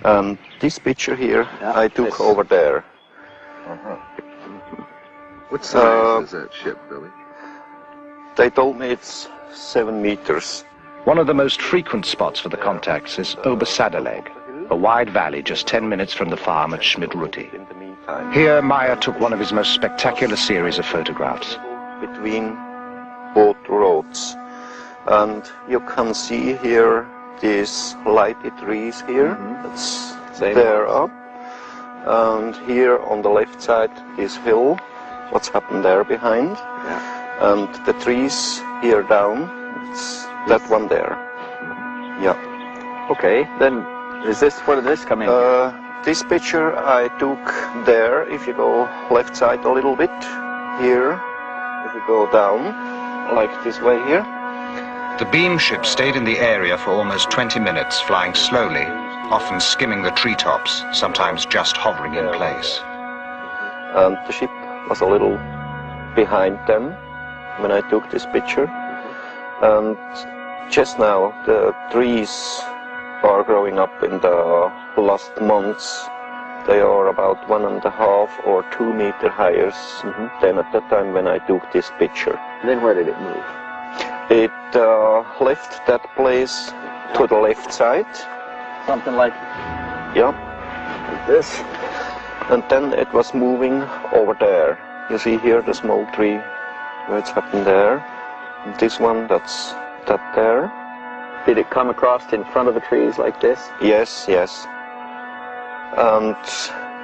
And this picture here, I took over there. What size is that ship, Billy? They told me it's 7 meters. One of the most frequent spots for the contacts is Obersadeleg, a wide valley just 10 minutes from the farm at Schmidruti. Here, Meyer took one of his most spectacular series of photographs. Between both roads. And you can see here these lighted trees here. That's there up. And here on the left side, this hill. What's happened there behind? And the trees here down, it's that one there. Yeah. Okay, then is this, where did this come in? This picture I took there, if you go left side a little bit, here, if you go down, like this way here. The beam ship stayed in the area for almost 20 minutes, flying slowly, often skimming the treetops, sometimes just hovering in place. And the ship was a little behind them when I took this picture. And just now the trees are growing up in the last months. They are about 1.5 or 2 meters higher than at the time when I took this picture. Then where did it move? It left that place to the left side. Something like... Yeah. Like this. And then it was moving over there. You see here the small tree where it's happened there. This one, that's that there. Did it come across in front of the trees like this? Yes, yes. And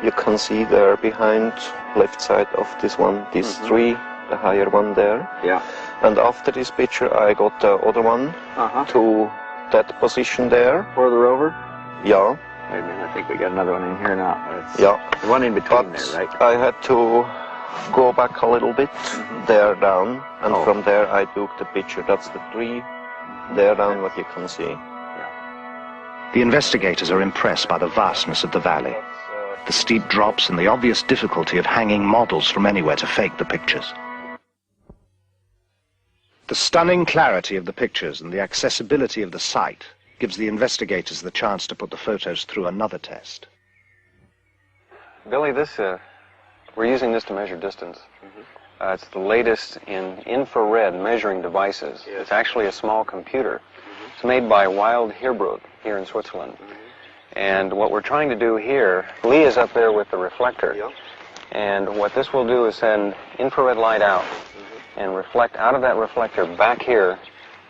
you can see there behind, left side of this one, these three, the higher one there. Yeah. And after this picture, I got the other one to that position there. Further over? Yeah. Wait a minute, I think we got another one in here now. Yeah. The one in between there, right? I had to go back a little bit, there down, and from there I took the picture. That's the three there down, what you can see. The investigators are impressed by the vastness of the valley, the steep drops and the obvious difficulty of hanging models from anywhere to fake the pictures. The stunning clarity of the pictures and the accessibility of the site gives the investigators the chance to put the photos through another test. Billy, we're using this to measure distance. It's the latest in infrared measuring devices. It's actually a small computer. It's made by Wild Heerbrugg here in Switzerland. And what we're trying to do here, Lee is up there with the reflector. And what this will do is send infrared light out and reflect out of that reflector back here.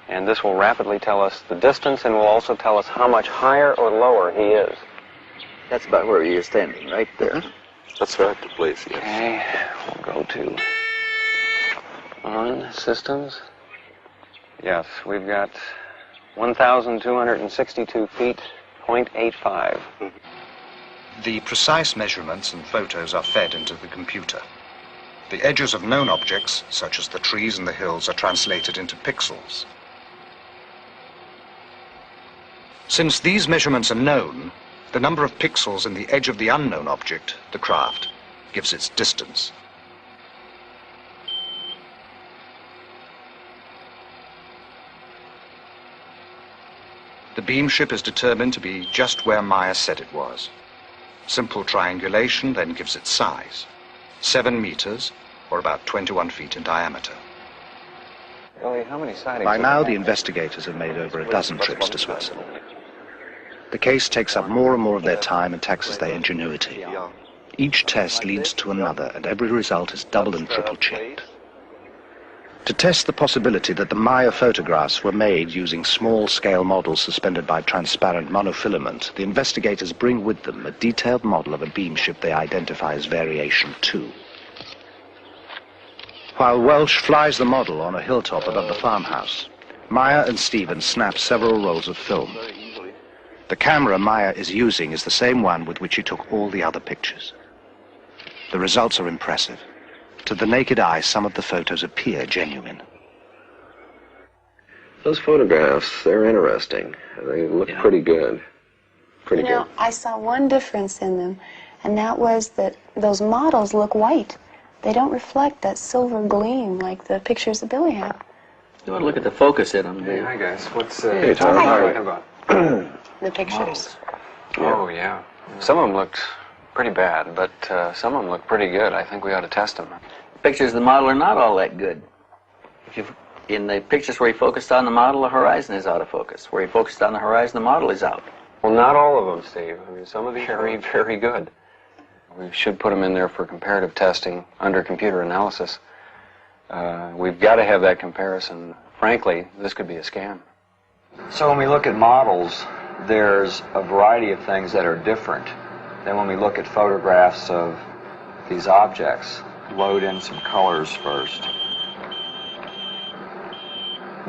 And this will rapidly tell us the distance and will also tell us how much higher or lower he is. That's about where you're standing, right there. That's right, the place, yes. Okay, we'll go to on systems. Yes, we've got 1,262 feet, 0.85. The precise measurements and photos are fed into the computer. The edges of known objects, such as the trees and the hills, are translated into pixels. Since these measurements are known, the number of pixels in the edge of the unknown object, the craft, gives its distance. The beam ship is determined to be just where Maya said it was. Simple triangulation then gives its size, 7 meters, or about 21 feet in diameter. Billy, how many sightings? By now, the investigators have made over a dozen trips to Switzerland. The case takes up more and more of their time and taxes their ingenuity. Each test leads to another, and every result is double and triple checked. To test the possibility that the Maya photographs were made using small-scale models suspended by transparent monofilament, the investigators bring with them a detailed model of a beam ship they identify as Variation 2. While Welsh flies the model on a hilltop above the farmhouse, Maya and Stephen snap several rolls of film. The camera Maya is using is the same one with which he took all the other pictures. The results are impressive. To the naked eye, some of the photos appear genuine. Those photographs, they're interesting. They look pretty good. Pretty good. I saw one difference in them, and that was that those models look white. They don't reflect that silver gleam like the pictures that Billy had. You want to look at the focus in them. Hey, hi guys. What's Hey, Tom. talking about? The pictures. Oh, yeah. Some of them looked pretty bad, but some of them look pretty good. I think we ought to test them. Pictures of the model are not all that good. In the pictures where he focused on the model, the horizon is out of focus. Where he focused on the horizon, the model is out. Well, not all of them, Steve. I mean, some of these are very, very good. We should put them in there for comparative testing under computer analysis. We've got to have that comparison. Frankly, this could be a scam. So when we look at models, there's a variety of things that are different than when we look at photographs of these objects. Load in some colors first.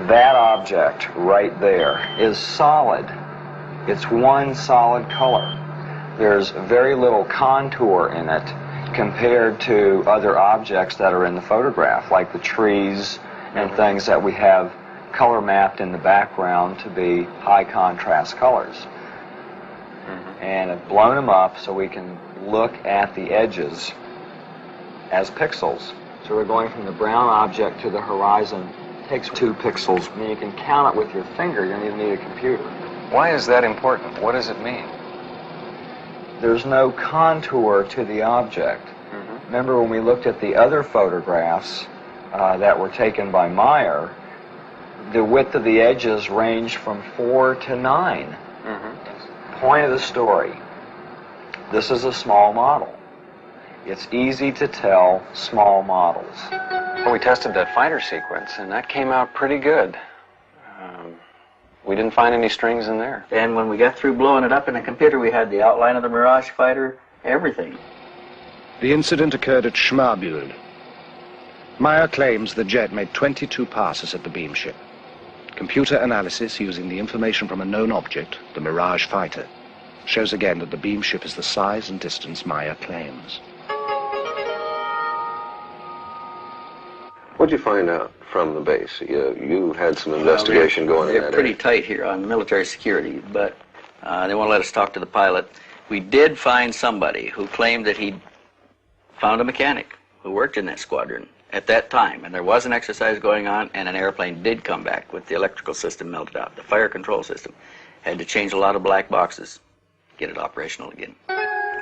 That object right there is solid. It's one solid color. There's very little contour in it compared to other objects that are in the photograph, like the trees and things that we have color mapped in the background to be high contrast colors. And I've blown them up so we can look at the edges as pixels. So we're going from the brown object to the horizon. It takes 2 pixels. I mean, you can count it with your finger. You don't even need a computer. Why is that important? What does it mean? There's no contour to the object. Remember when we looked at the other photographs that were taken by Meyer, the width of the edges ranged from 4 to 9. Point of the story. This is a small model. It's easy to tell small models. Well, we tested that fighter sequence, and that came out pretty good. We didn't find any strings in there. And when we got through blowing it up in the computer, we had the outline of the Mirage fighter, everything. The incident occurred at Schmarbühl. Meyer claims the jet made 22 passes at the beam ship. Computer analysis using the information from a known object, the Mirage fighter, shows again that the beam ship is the size and distance Meyer claims. What'd you find out from the base? You had some investigation going in that They're pretty area. tight here on military security, but they won't let us talk to the pilot. We did find somebody who claimed that he found a mechanic who worked in that squadron at that time, and there was an exercise going on, and an airplane did come back with the electrical system melted out. The fire control system had to change a lot of black boxes, get it operational again.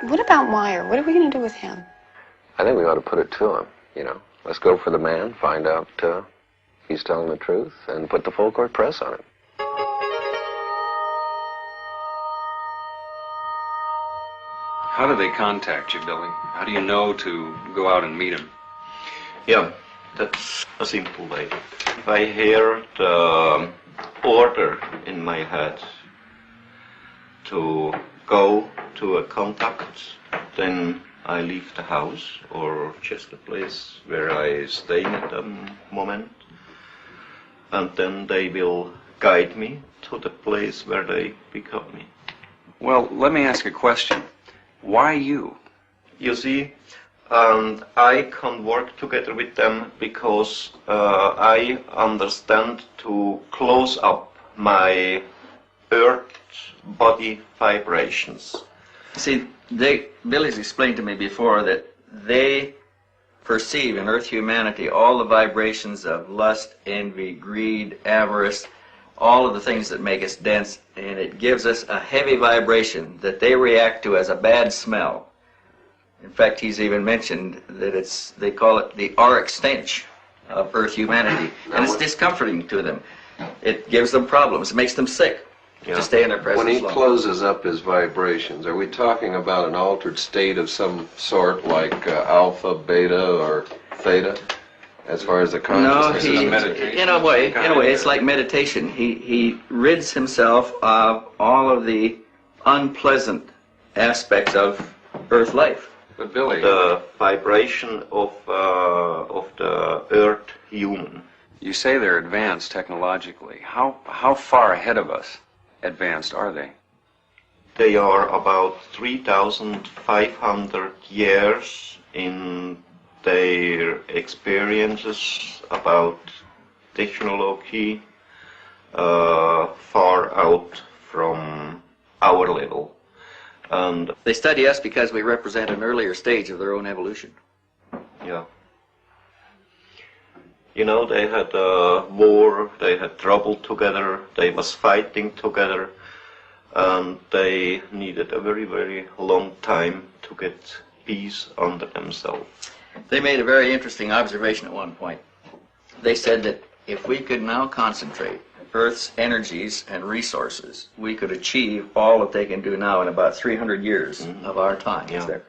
What about Meyer? What are we going to do with him? I think we ought to put it to him, you know. Let's go for the man, find out he's telling the truth, and put the full court press on him. How do they contact you, Billy? How do you know to go out and meet him? Yeah, that's a simple way. If I hear the order in my head to go to a contact, then I leave the house or just the place where I stay at the moment, and then they will guide me to the place where they pick up me. Well, let me ask a question. Why you? You see, I can work together with them because I understand to close up my earth body vibrations. See, Billy's explained to me before that they perceive in Earth humanity all the vibrations of lust, envy, greed, avarice, all of the things that make us dense, and it gives us a heavy vibration that they react to as a bad smell. In fact, he's even mentioned that they call it the auric stench of Earth humanity, and it's discomforting to them. It gives them problems. It makes them sick. To stay in their presence When he long. closes up his vibrations, are we talking about an altered state of some sort, like alpha, beta, or theta, as far as the consciousness is meditation? In a way, it's like meditation. He rids himself of all of the unpleasant aspects of Earth life. But Billy, the vibration of the Earth human. you say they're advanced technologically. How far ahead of us advanced are they? They are about 3,500 years in their experiences about technology, far out from our level. And they study us because we represent an earlier stage of their own evolution. Yeah. You know, they had a war, they had trouble together, they was fighting together, and they needed a very, very long time to get peace under themselves. They made a very interesting observation at one point. They said that if we could now concentrate Earth's energies and resources, we could achieve all that they can do now in about 300 years of our time. Yeah.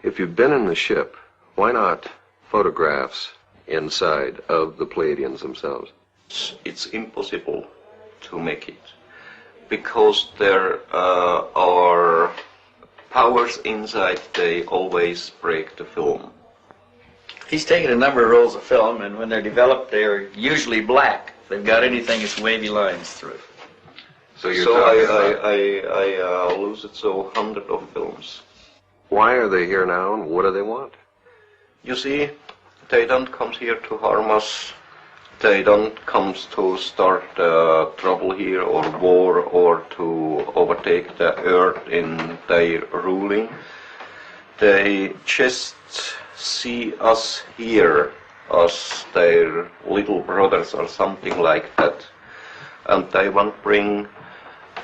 If you've been in the ship, why not photographs inside of the Pleiadians themselves? It's impossible to make it, because there are powers inside, they always break the film. He's taken a number of rolls of film, and when they're developed, they're usually black. If they've got anything, it's wavy lines through it. So you're I lose it so hundreds of films. Why are they here now, and what do they want? You see, they don't come here to harm us. They don't come to start trouble here or war or to overtake the earth in their ruling. They just see us here as their little brothers or something like that. And they want to bring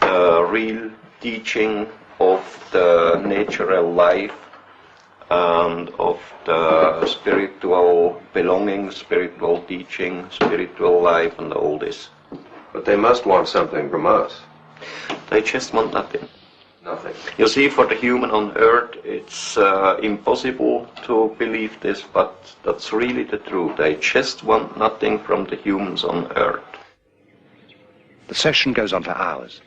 the real teaching of the natural life and of the spiritual belonging, spiritual teaching, spiritual life, and all this. But they must want something from us. They just want nothing. Nothing. You see, for the human on earth, it's impossible to believe this, but that's really the truth. They just want nothing from the humans on earth. The session goes on for hours.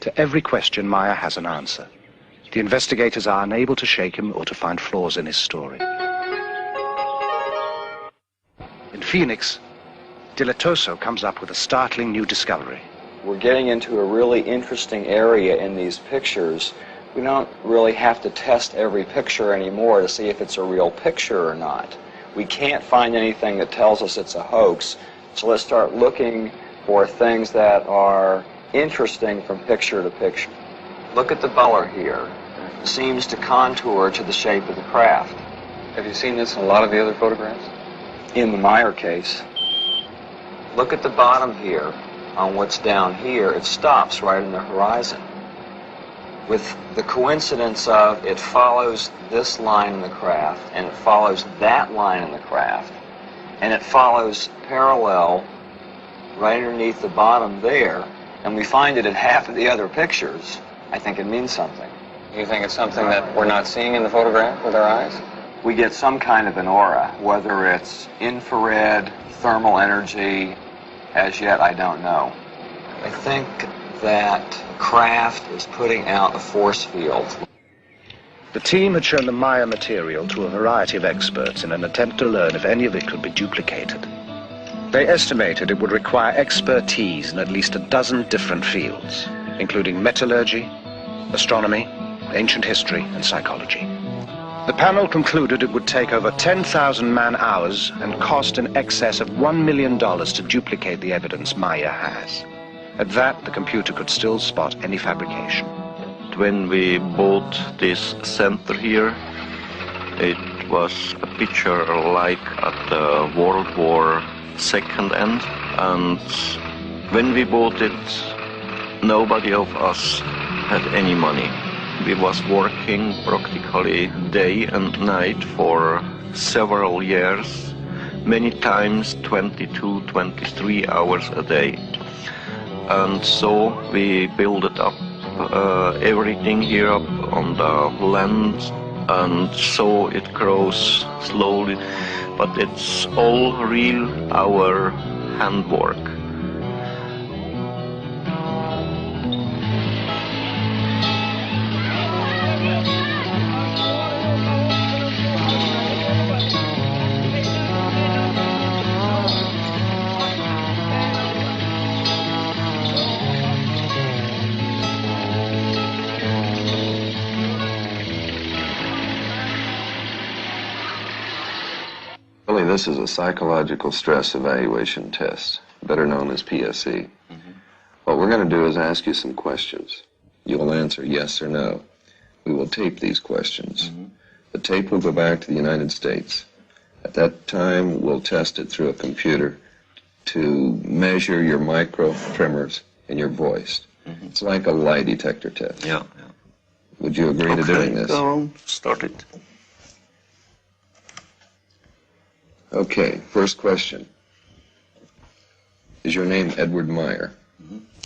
To every question, Maya has an answer. The investigators are unable to shake him or to find flaws in his story. In Phoenix, Dilatoso comes up with a startling new discovery. We're getting into a really interesting area in these pictures. We don't really have to test every picture anymore to see if it's a real picture or not. We can't find anything that tells us it's a hoax, so let's start looking for things that are interesting from picture to picture. Look at the color here. It seems to contour to the shape of the craft. Have you seen this in a lot of the other photographs? In the Meyer case. Look at the bottom here. On what's down here, it stops right in the horizon. With the coincidence of it follows this line in the craft, and it follows that line in the craft, and it follows parallel right underneath the bottom there, and we find it in half of the other pictures, I think it means something. You think it's something that we're not seeing in the photograph with our eyes? We get some kind of an aura, whether it's infrared, thermal energy, as yet I don't know. I think that craft is putting out a force field. The team had shown the Maya material to a variety of experts in an attempt to learn if any of it could be duplicated. They estimated it would require expertise in at least a dozen different fields, including metallurgy, astronomy, ancient history, and psychology. The panel concluded it would take over 10,000 man-hours and cost in excess of $1 million to duplicate the evidence Maya has. At that, the computer could still spot any fabrication. When we bought this center here, it was a picture like at the World War II end, and when we bought it, nobody of us had any money. We was working practically day and night for several years, many times 22, 23 hours a day. And so we built up everything here up on the land, and so it grows slowly, but it's all real, our handwork. Really, this is a psychological stress evaluation test, better known as PSE. What we're going to do is ask you some questions. You'll answer yes or no. We will tape these questions. The tape will go back to the United States. At that time, we'll test it through a computer to measure your micro tremors in your voice. It's like a lie detector test. Yeah. Would you agree to doing this? Go on, start it. Okay, first question. Is your name Edward Meyer?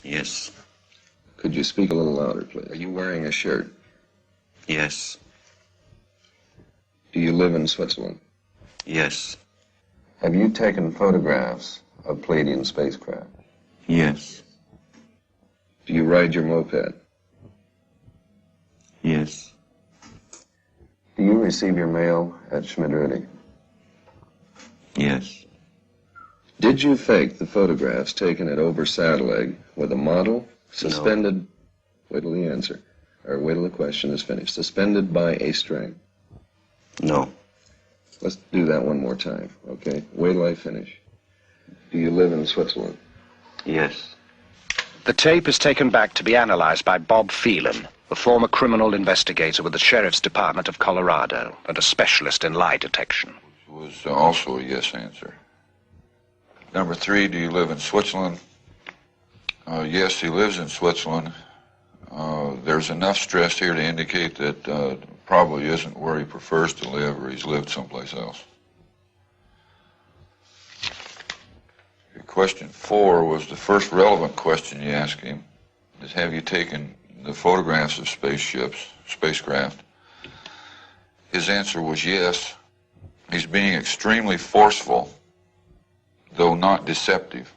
Yes. Could you speak a little louder, please? Are you wearing a shirt? Yes. Do you live in Switzerland? Yes. Have you taken photographs of Pleiadian spacecraft? Yes. Do you ride your moped? Yes. Do you receive your mail at Schmidt-Rudy? Yes. Did you fake the photographs taken at Ober-Sadeleg with a model suspended, No. Wait till the answer, or wait till the question is finished, suspended by a string? No. Let's do that one more time, okay? Wait till I finish. Do you live in Switzerland? Yes. The tape is taken back to be analyzed by Bob Phelan, a former criminal investigator with the Sheriff's Department of Colorado and a specialist in lie detection. Was also a yes answer. Number 3, do you live in Switzerland? Yes, he lives in Switzerland. There's enough stress here to indicate that probably isn't where he prefers to live, or he's lived someplace else. Question 4 was the first relevant question you asked him. Is, have you taken the photographs of spacecraft? His answer was yes. He's being extremely forceful, though not deceptive.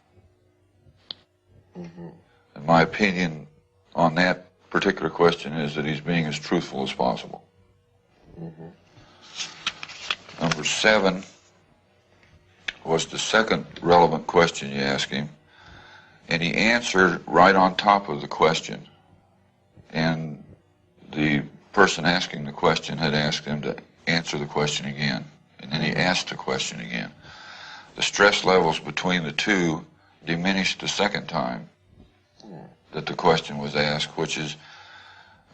my opinion on that particular question is that he's being as truthful as possible. Number 7 was the second relevant question you asked him, and he answered right on top of the question. And the person asking the question had asked him to answer the question again, and then he asked the question again. The stress levels between the two diminished the second time that the question was asked, which is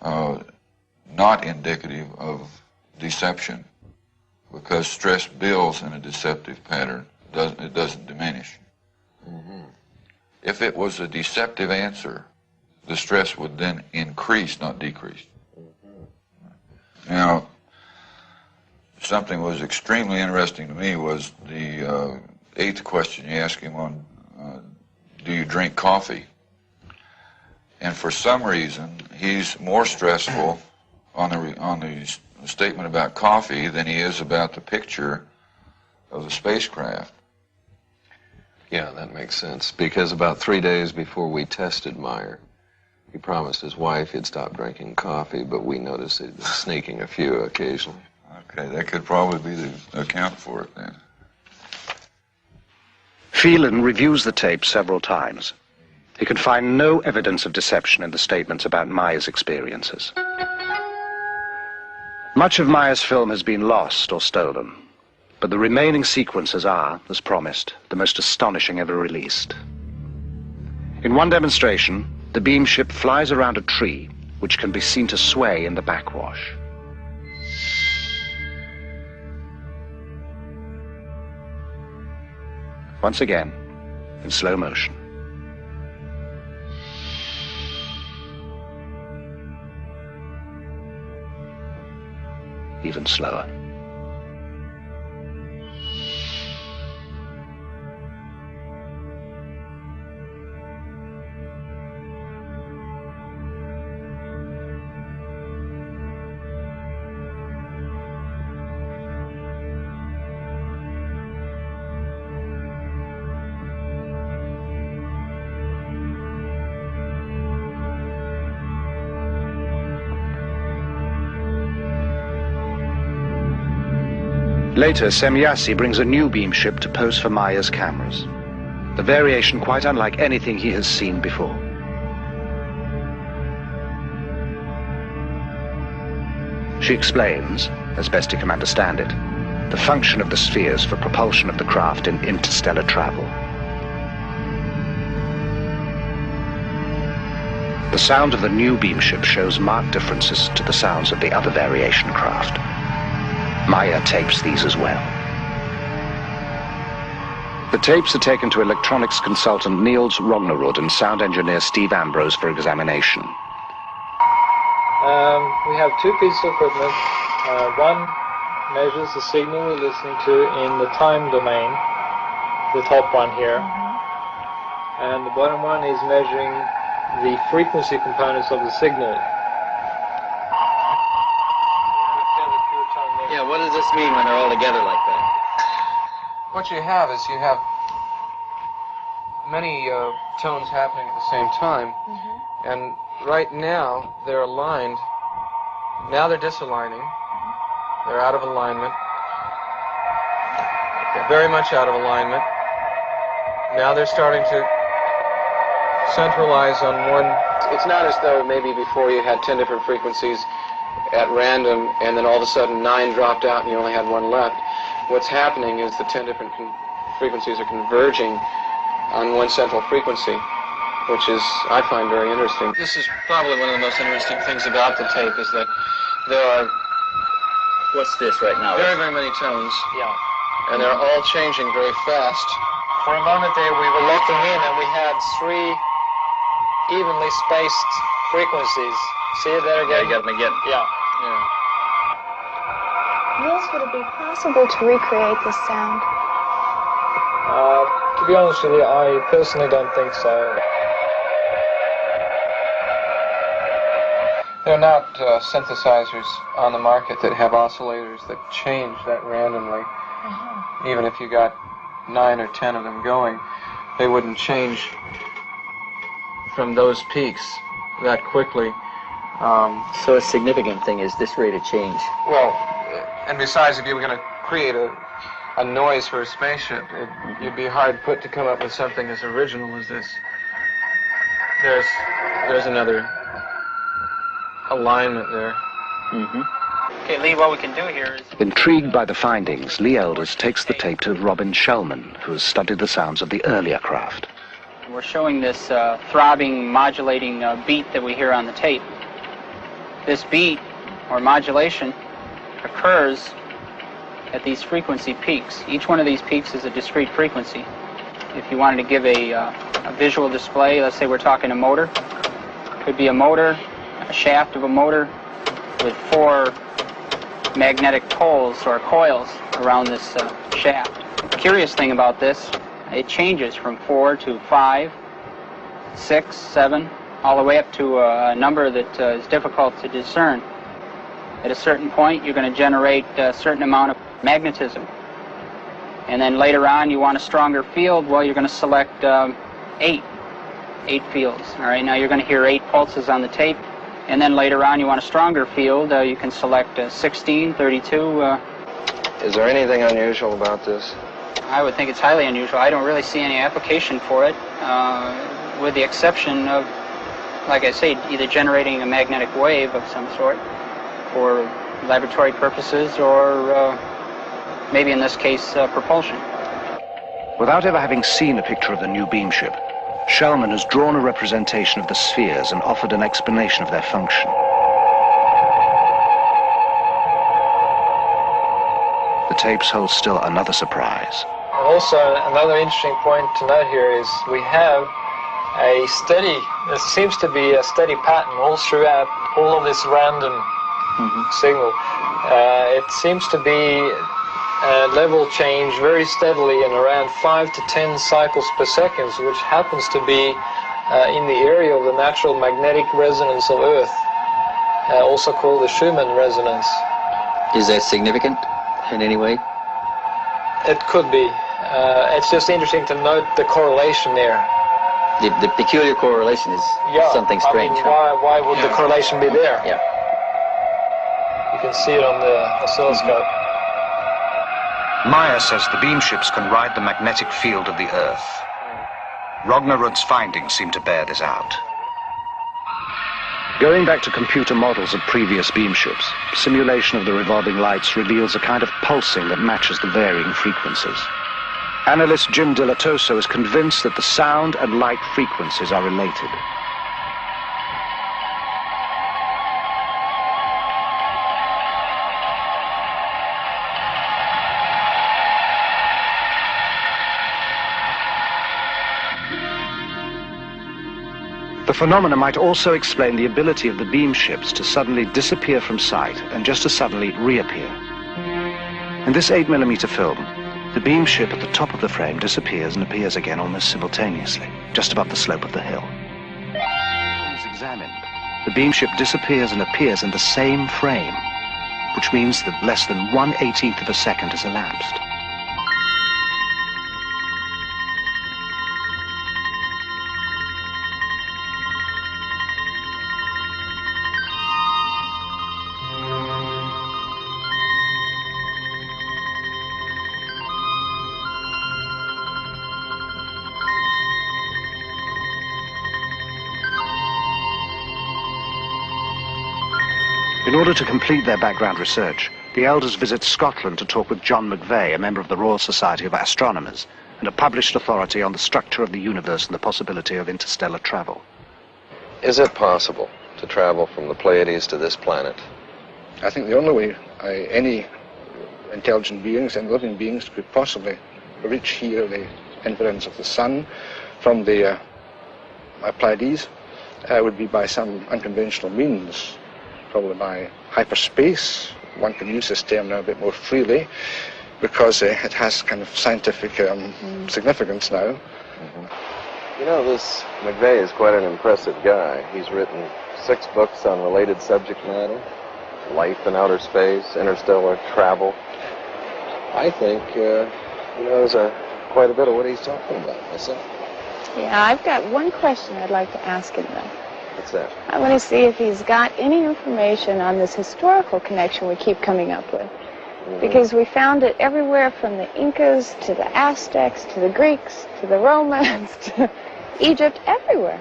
not indicative of deception, because stress builds in a deceptive pattern. It doesn't diminish. If it was a deceptive answer, the stress would then increase, not decrease. Now, something was extremely interesting to me was the 8th question you asked him on, do you drink coffee? And for some reason, he's more stressful on the statement about coffee than he is about the picture of the spacecraft. Yeah, that makes sense. Because about 3 days before we tested Meyer, he promised his wife he'd stop drinking coffee, but we noticed he'd been sneaking a few occasionally. Okay, that could probably be the account for it then. Phelan reviews the tape several times. He can find no evidence of deception in the statements about Meyer's experiences. Much of Meyer's film has been lost or stolen, but the remaining sequences are, as promised, the most astonishing ever released. In one demonstration, the beam ship flies around a tree, which can be seen to sway in the backwash. Once again, in slow motion. Even slower. Later, Semyasi brings a new beam ship to pose for Meyer's cameras. The variation quite unlike anything he has seen before. She explains, as best he can understand it, the function of the spheres for propulsion of the craft in interstellar travel. The sound of the new beam ship shows marked differences to the sounds of the other variation craft. Meyer tapes these as well. The tapes are taken to electronics consultant Niels Rognerud and sound engineer Steve Ambrose for examination. We have two pieces of equipment. One measures the signal we're listening to in the time domain, the top one here. And the bottom one is measuring the frequency components of the signal. Yeah, what does this mean when they're all together like that? What you have is you have many tones happening at the same time. And right now they're aligned. Now they're disaligning. They're out of alignment. They're very much out of alignment. Now they're starting to centralize on one. It's not as though maybe before you had 10 different frequencies at random, and then all of a sudden 9 dropped out and you only had 1 left. What's happening is the 10 different frequencies are converging on one central frequency, which is, I find, very interesting. This is probably one of the most interesting things about the tape is that there are... What's this right now? Very, very many tones. Yeah. And they're all changing very fast. For a moment there, we were looking in and we had 3 evenly spaced frequencies. See it there again? Yeah, you got them again. Yeah. Niels, would it be possible to recreate this sound? To be honest with you, I personally don't think so. There are not synthesizers on the market that have oscillators that change that randomly. Even if you got 9 or 10 of them going, they wouldn't change from those peaks that quickly. So a significant thing is this rate of change. Well, and besides, if you were going to create a noise for a spaceship, you'd be hard put to come up with something as original as this. There's another alignment there. Okay, Lee, what we can do here is... Intrigued by the findings, Lee Elders takes the tape to Robin Shellman, who has studied the sounds of the earlier craft. We're showing this throbbing, modulating beat that we hear on the tape. This beat, or modulation, occurs at these frequency peaks. Each one of these peaks is a discrete frequency. If you wanted to give a visual display, let's say we're talking a motor. Could be a motor, a shaft of a motor with 4 magnetic poles or coils around this shaft. The curious thing about this, it changes from 4 to 5, 6, 7, all the way up to a number that is difficult to discern. At a certain point, you're going to generate a certain amount of magnetism. And then later on, you want a stronger field, well, you're going to select 8 fields. All right, now you're going to hear 8 pulses on the tape. And then later on, you want a stronger field, you can select 16, 32. Is there anything unusual about this? I would think it's highly unusual. I don't really see any application for it, with the exception of, like I say, either generating a magnetic wave of some sort for laboratory purposes or maybe in this case, propulsion. Without ever having seen a picture of the new beam ship, Shellman has drawn a representation of the spheres and offered an explanation of their function. The tapes hold still another surprise. Also, another interesting point to note here is we have a steady, there seems to be a steady pattern all throughout all of this random signal. It seems to be level change very steadily in around 5 to 10 cycles per second, which happens to be in the area of the natural magnetic resonance of Earth, also called the Schumann resonance. Is that significant in any way? It could be. It's just interesting to note the correlation there. The peculiar correlation is something strange. I mean, why would the correlation be there? Yeah. You can see it on the oscilloscope. Meyer says the beam ships can ride the magnetic field of the Earth. Rognerud's findings seem to bear this out. Going back to computer models of previous beam ships, simulation of the revolving lights reveals a kind of pulsing that matches the varying frequencies. Analyst Jim Dilatoso is convinced that the sound and light frequencies are related. The phenomena might also explain the ability of the beam ships to suddenly disappear from sight and just as suddenly reappear. In this 8mm film, the beam ship at the top of the frame disappears and appears again almost simultaneously, just above the slope of the hill. When it's examined, the beam ship disappears and appears in the same frame, which means that less than 1/18 of a second has elapsed. In order to complete their background research, the elders visit Scotland to talk with John McVeigh, a member of the Royal Society of Astronomers, and a published authority on the structure of the universe and the possibility of interstellar travel. Is it possible to travel from the Pleiades to this planet? I think the only way any intelligent beings and living beings could possibly reach here the influence of the sun from the Pleiades would be by some unconventional means, probably by hyperspace. One can use this term now a bit more freely because it has kind of scientific significance now. You know, this McVeigh is quite an impressive guy. He's written 6 books on related subject matter: life in outer space, interstellar travel. I think he knows quite a bit of what he's talking about myself. Yeah, I've got one question I'd like to ask him, though. What's that? I want to see if he's got any information on this historical connection we keep coming up with. Because we found it everywhere from the Incas to the Aztecs to the Greeks to the Romans to Egypt, everywhere.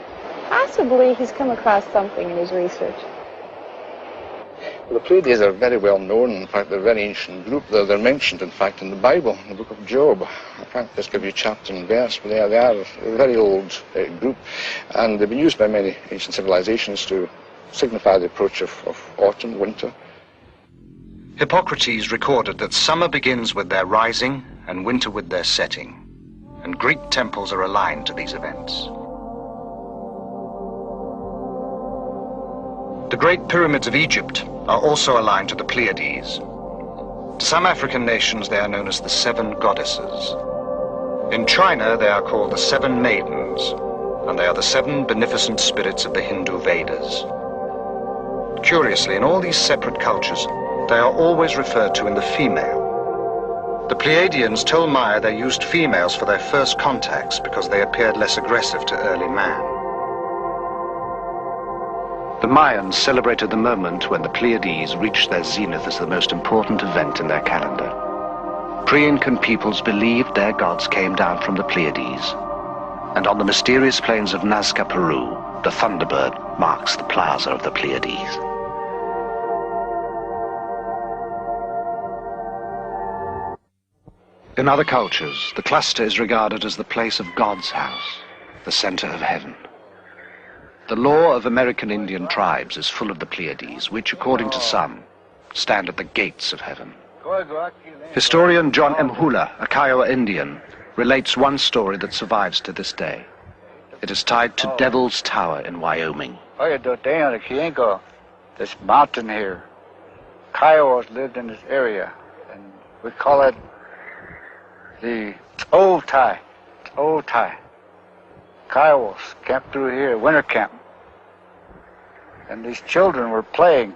Possibly he's come across something in his research. Well, the Pleiades are very well known. In fact, they're a very ancient group. They're mentioned, in fact, in the Bible, in the book of Job. I can't just give you chapter and verse, but they are a very old group. And they've been used by many ancient civilizations to signify the approach of autumn, winter. Hippocrates recorded that summer begins with their rising and winter with their setting, and Greek temples are aligned to these events. The Great Pyramids of Egypt are also aligned to the Pleiades. To some African nations, they are known as the Seven Goddesses. In China, they are called the Seven Maidens, and they are the seven beneficent spirits of the Hindu Vedas. Curiously, in all these separate cultures, they are always referred to in the female. The Pleiadians told Maya they used females for their first contacts because they appeared less aggressive to early man. The Mayans celebrated the moment when the Pleiades reached their zenith as the most important event in their calendar. Pre-Incan peoples believed their gods came down from the Pleiades, and on the mysterious plains of Nazca, Peru, the Thunderbird marks the plaza of the Pleiades. In other cultures, the cluster is regarded as the place of God's house, the center of heaven. The lore of American Indian tribes is full of the Pleiades, which, according to some, stand at the gates of heaven. Historian John M. Hula, a Kiowa Indian, relates one story that survives to this day. It is tied to Devil's Tower in Wyoming. This mountain here, Kiowas lived in this area, and we call it the Old Tie. Kiowas camped through here, winter camp. And these children were playing.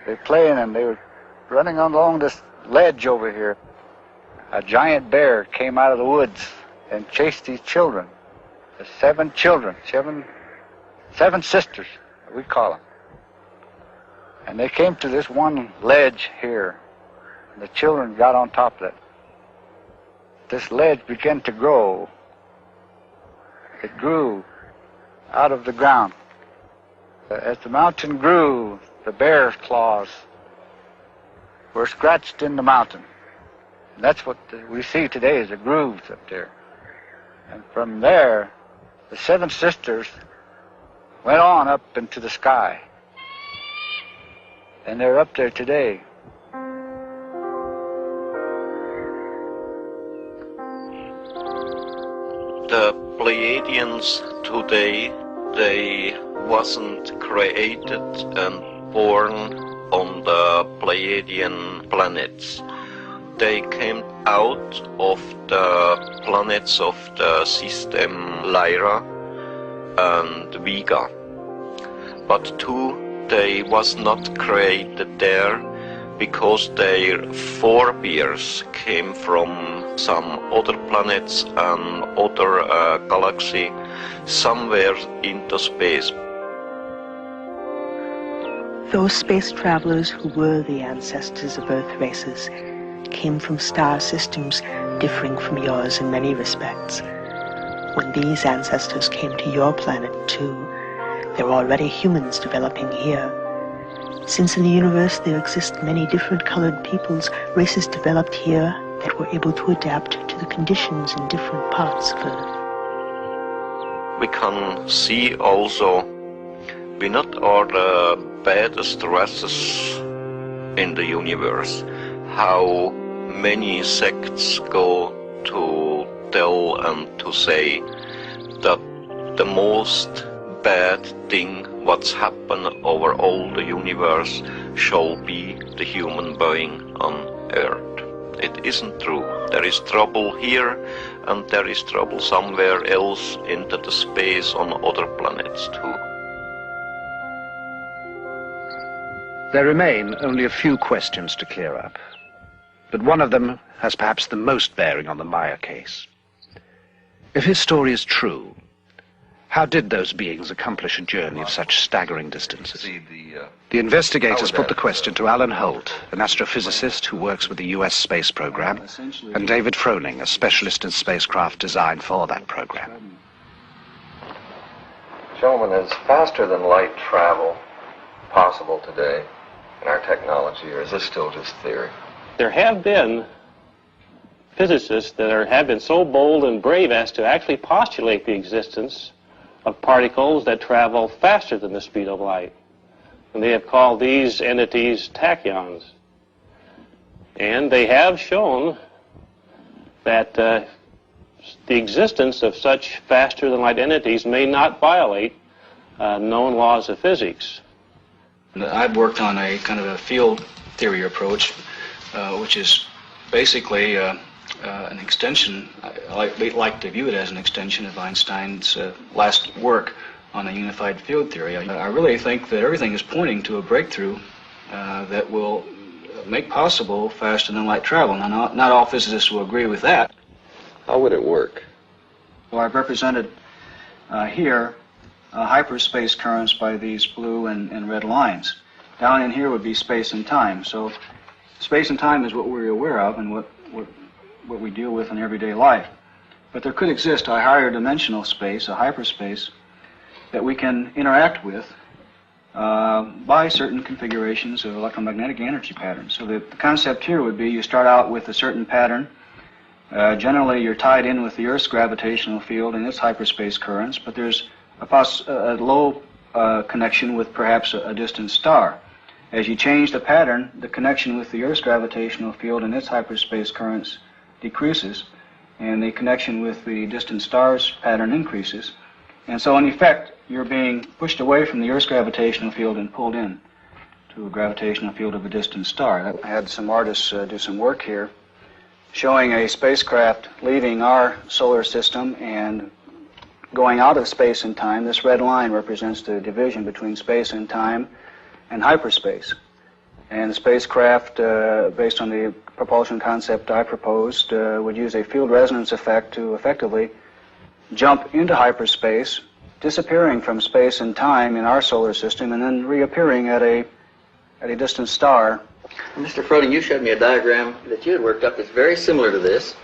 And they were running along this ledge over here. A giant bear came out of the woods and chased these children. The seven children, seven sisters, we call them. And they came to this one ledge here. And the children got on top of it. This ledge began to grow. It grew out of the ground. As the mountain grew, the bear's claws were scratched in the mountain. And that's what we see today is the grooves up there. And from there, the seven sisters went on up into the sky. And they're up there today. The Pleiadians today, they wasn't created and born on the Pleiadian planets. They came out of the planets of the system Lyra and Vega. But too, they was not created there because their forebears came from some other planets and other galaxy somewhere into space. Those space travelers who were the ancestors of Earth races came from star systems differing from yours in many respects. When these ancestors came to your planet too, there were already humans developing here. Since in the universe there exist many different colored peoples, races developed here that were able to adapt to the conditions in different parts of Earth. We can see also we not are the baddest races in the universe. How many sects go to tell and to say that the most bad thing what's happened over all the universe shall be the human being on Earth. It isn't true. There is trouble here and there is trouble somewhere else into the space on other planets too. There remain only a few questions to clear up, but one of them has perhaps the most bearing on the Maya case. If his story is true, How did those beings accomplish a journey of such staggering distances? The investigators put the question to Alan Holt, an astrophysicist who works with the US space program, and David Froning, a specialist in spacecraft design for that program. Gentlemen, is faster than light travel possible today in our technology, or is this still just theory? There have been physicists that have been so bold and brave as to actually postulate the existence of particles that travel faster than the speed of light. And they have called these entities tachyons. And they have shown that the existence of such faster-than-light entities may not violate known laws of physics. I've worked on a kind of a field theory approach, which is basically an extension. I like to view it as an extension of Einstein's last work on a unified field theory. I really think that everything is pointing to a breakthrough that will make possible faster-than-light travel. Now, not all physicists will agree with that. How would it work? Well, I've represented here hyperspace currents by these blue and red lines. Down in here would be space and time. So space and time is what we're aware of and what we deal with in everyday life. But there could exist a higher dimensional space, a hyperspace, that we can interact with by certain configurations of electromagnetic energy patterns. So the concept here would be you start out with a certain pattern. Generally, you're tied in with the Earth's gravitational field and its hyperspace currents, but there's a low connection with perhaps a distant star. As you change the pattern, the connection with the Earth's gravitational field and its hyperspace currents decreases, and the connection with the distant star's pattern increases. And so, in effect, you're being pushed away from the Earth's gravitational field and pulled in to a gravitational field of a distant star. I had some artists do some work here showing a spacecraft leaving our solar system and going out of space and time. This red line represents the division between space and time and hyperspace. And the spacecraft, based on the propulsion concept I proposed, would use a field resonance effect to effectively jump into hyperspace, disappearing from space and time in our solar system, and then reappearing at a distant star. Mr. Froning, you showed me a diagram that you had worked up that's very similar to this,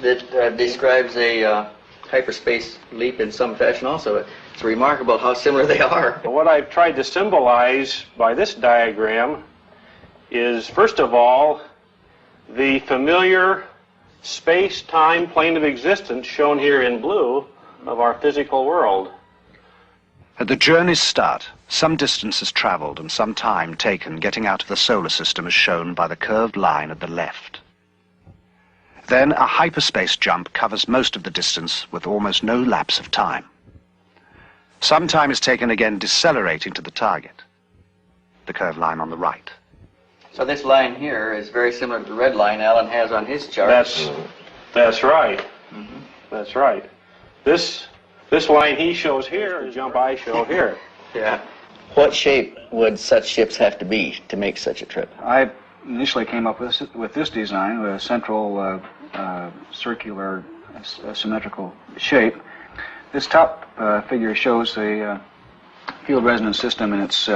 that describes a hyperspace leap in some fashion also. It's remarkable how similar they are. What I've tried to symbolize by this diagram is, first of all, the familiar space-time plane of existence shown here in blue of our physical world. At the journey's start, some distance is traveled and some time taken getting out of the solar system is shown by the curved line at the left. Then a hyperspace jump covers most of the distance with almost no lapse of time. Some time is taken again decelerating to the target, the curved line on the right. So this line here is very similar to the red line Alan has on his chart. That's right. Mm-hmm. That's right. This line he shows here, the jump I show here. Yeah. What shape would such ships have to be to make such a trip? I initially came up with this design, with a central circular symmetrical shape. This top figure shows a field resonance system in its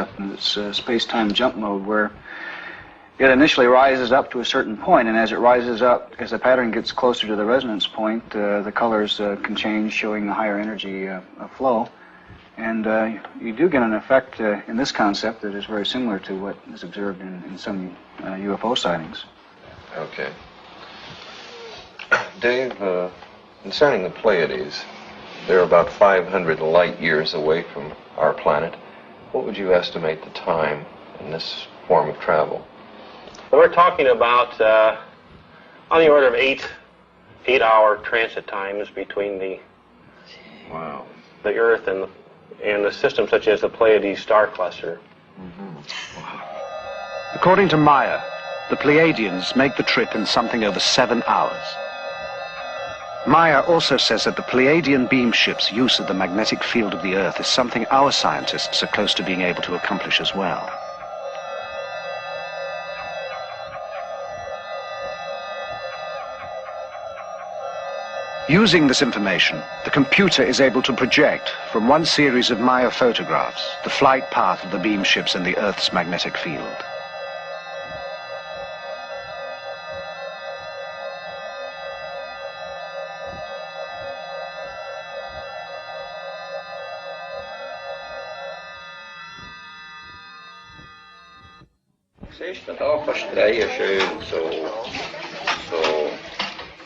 space-time jump mode, where it initially rises up to a certain point, and as it rises up, as the pattern gets closer to the resonance point, the colors can change, showing a higher energy flow. And you do get an effect in this concept that is very similar to what is observed in some UFO sightings. Okay. Dave, concerning the Pleiades, they're about 500 light years away from our planet. What would you estimate the time in this form of travel? So we're talking about on the order of 8-hour transit times between the Earth and the system such as the Pleiades star cluster. Mm-hmm. Wow. According to Maya, the Pleiadians make the trip in something over 7 hours. Maya also says that the Pleiadian beam ship's use of the magnetic field of the Earth is something our scientists are close to being able to accomplish as well. Using this information, the computer is able to project from one series of Maya photographs the flight path of the beam ships in the Earth's magnetic field.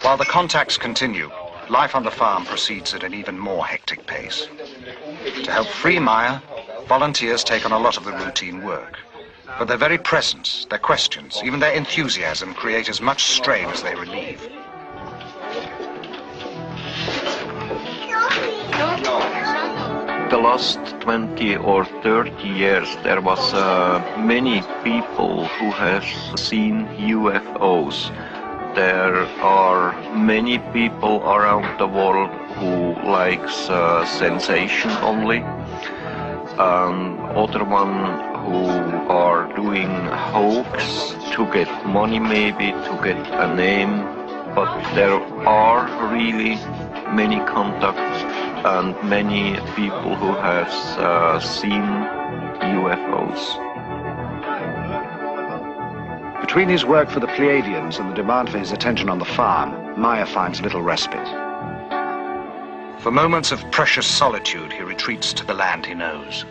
While the contacts continue, life on the farm proceeds at an even more hectic pace. To help free Maya, volunteers take on a lot of the routine work. But their very presence, their questions, even their enthusiasm create as much strain as they relieve. The last 20 or 30 years there was many people who have seen UFOs. There are many people around the world who likes sensation only. Other one who are doing hoax to get money, maybe to get a name. But there are really many contacts and many people who have seen UFOs. Between his work for the Pleiadians and the demand for his attention on the farm, Maya finds little respite. For moments of precious solitude, he retreats to the land he knows.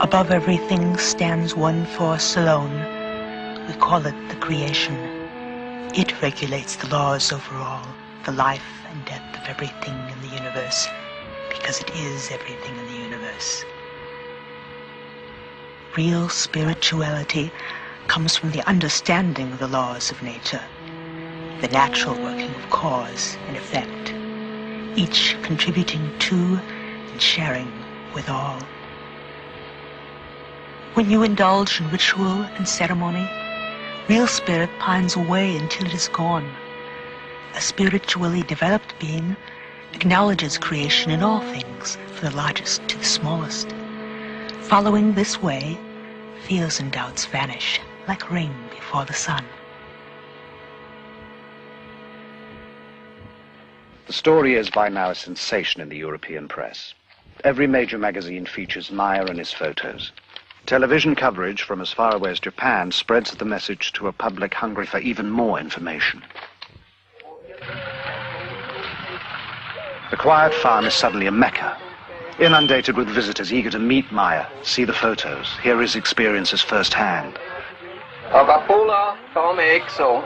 Above everything stands one force alone. We call it the creation. It regulates the laws over all, the life and death of everything in the universe, because it is everything in the universe. Real spirituality comes from the understanding of the laws of nature, the natural working of cause and effect, each contributing to and sharing with all. When you indulge in ritual and ceremony, real spirit pines away until it is gone. A spiritually developed being acknowledges creation in all things, from the largest to the smallest. Following this way, fears and doubts vanish like rain before the sun. The story is by now a sensation in the European press. Every major magazine features Maya and his photos. Television coverage from as far away as Japan spreads the message to a public hungry for even more information. The quiet farm is suddenly a mecca, inundated with visitors eager to meet Maya, see the photos, hear his experiences firsthand. Agapula, come exo.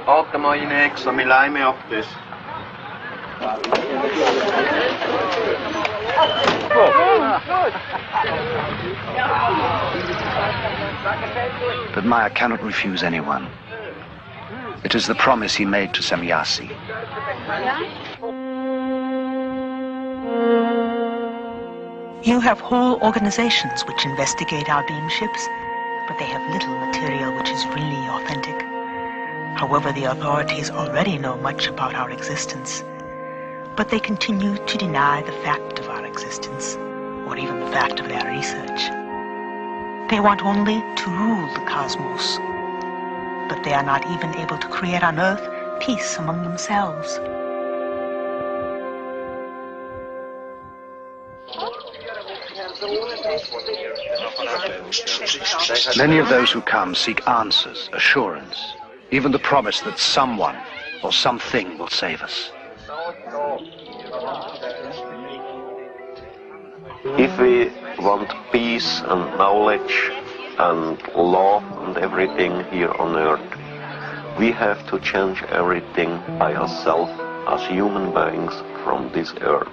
Ottamo in exo, mi laime optis. But Maya cannot refuse anyone. It is the promise he made to Semyasi. You have whole organizations which investigate our beam ships, but they have little material which is really authentic. However, the authorities already know much about our existence, but they continue to deny the fact of our existence, or even the fact of their research. They want only to rule the cosmos, but they are not even able to create on Earth peace among themselves. Many of those who come seek answers, assurance, even the promise that someone or something will save us. If we want peace and knowledge and love and everything here on earth, we have to change everything by ourselves as human beings from this earth.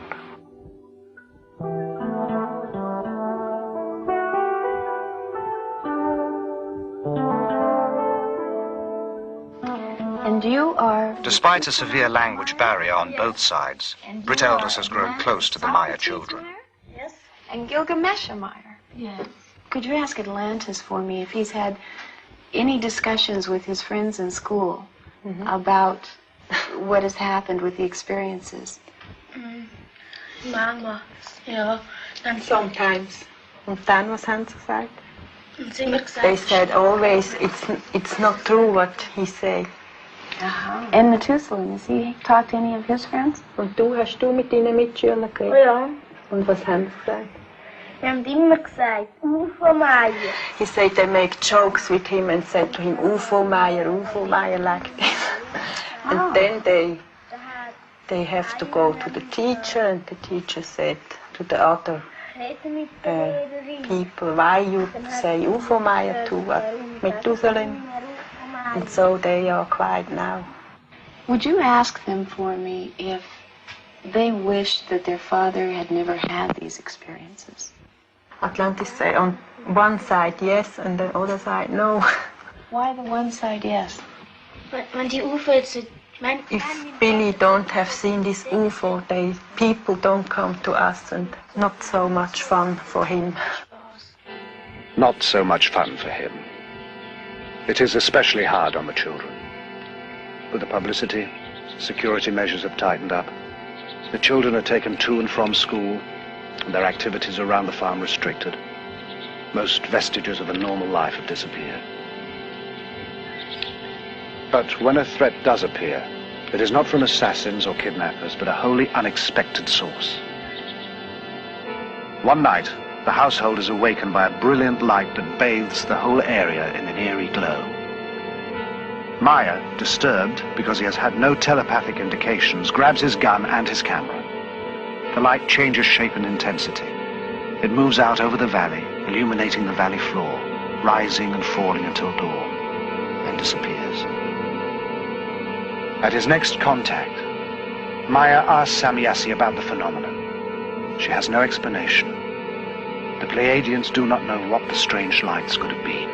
And you are... Despite a severe language barrier on both sides, Britt Elders has grown close to the Maya children. Yes. And Gilgamesh Meyer. Yes. Could you ask Atlantis for me if he's had any discussions with his friends in school about what has happened with the experiences? Mama, yeah, and sometimes. Und dann, was haben sie gesagt? Und sie mir gesagt, They said always, it's not true what he say. And Methuselah, has he talked to any of his friends? Und hast du mit deinen Mitschülern geredet? Ja. Und was haben sie gesagt? Wir haben immer gesagt, UFO Maya. He said they make jokes with him and said to him, UFO Maya like this. And then they have to go to the teacher, and the teacher said to the other people, why you say UFO Maya to Methuselah? And so they are quiet now. Would you ask them for me if they wished that their father had never had these experiences? Atlantis say on one side yes, and the other side no. Why the one side yes? Want die UFO's... If Billy don't have seen this UFO, people don't come to us, and not so much fun for him. Not so much fun for him. It is especially hard on the children. With the publicity, security measures have tightened up. The children are taken to and from school, and their activities around the farm restricted. Most vestiges of a normal life have disappeared. But when a threat does appear, it is not from assassins or kidnappers, but a wholly unexpected source. One night, the household is awakened by a brilliant light that bathes the whole area in an eerie glow. Maya, disturbed because he has had no telepathic indications, grabs his gun and his camera. The light changes shape and intensity. It moves out over the valley, illuminating the valley floor, rising and falling until dawn, and disappears. At his next contact, Maya asks Samyasi about the phenomenon. She has no explanation. The Pleiadians do not know what the strange lights could have been.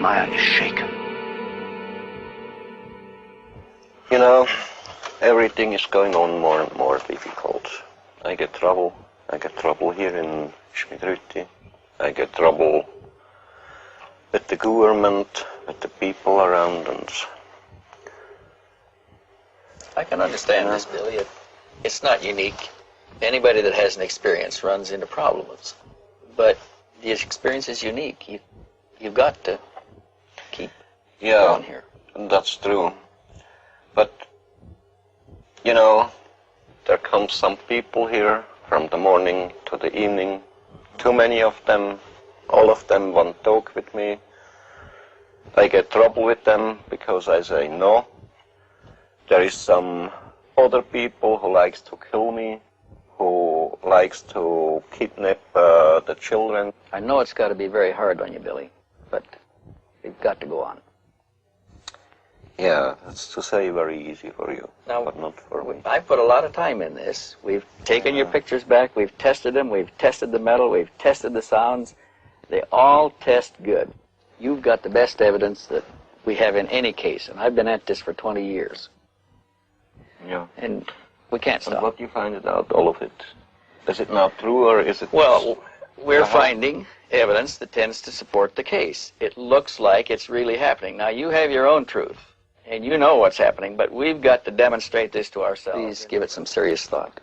Maya is shaken. You know, everything is going on more and more difficult. I get trouble. I get trouble here in Schmidrütti. I get trouble with the government, with the people around, and I can understand this, Billy. It's not unique. Anybody that has an experience runs into problems. But the experience is unique. You've got to keep going here. That's true. But, you know, there come some people here from the morning to the evening. Too many of them. All of them want to talk with me. I get trouble with them because I say no. There is some other people who likes to kill me, who likes to kidnap the children. I know it's got to be very hard on you, Billy, but we've got to go on. Yeah, that's to say very easy for you, now, but not for me. I put a lot of time in this. We've taken your pictures back, we've tested them, we've tested the metal, we've tested the sounds. They all test good. You've got the best evidence that we have in any case, and I've been at this for 20 years. Yeah. And we can't stop. And what you find it out, all of it? Is it not true, or is it... Well, we're finding evidence that tends to support the case. It looks like it's really happening. Now, you have your own truth, and you know what's happening, but we've got to demonstrate this to ourselves. Please give it some serious thought.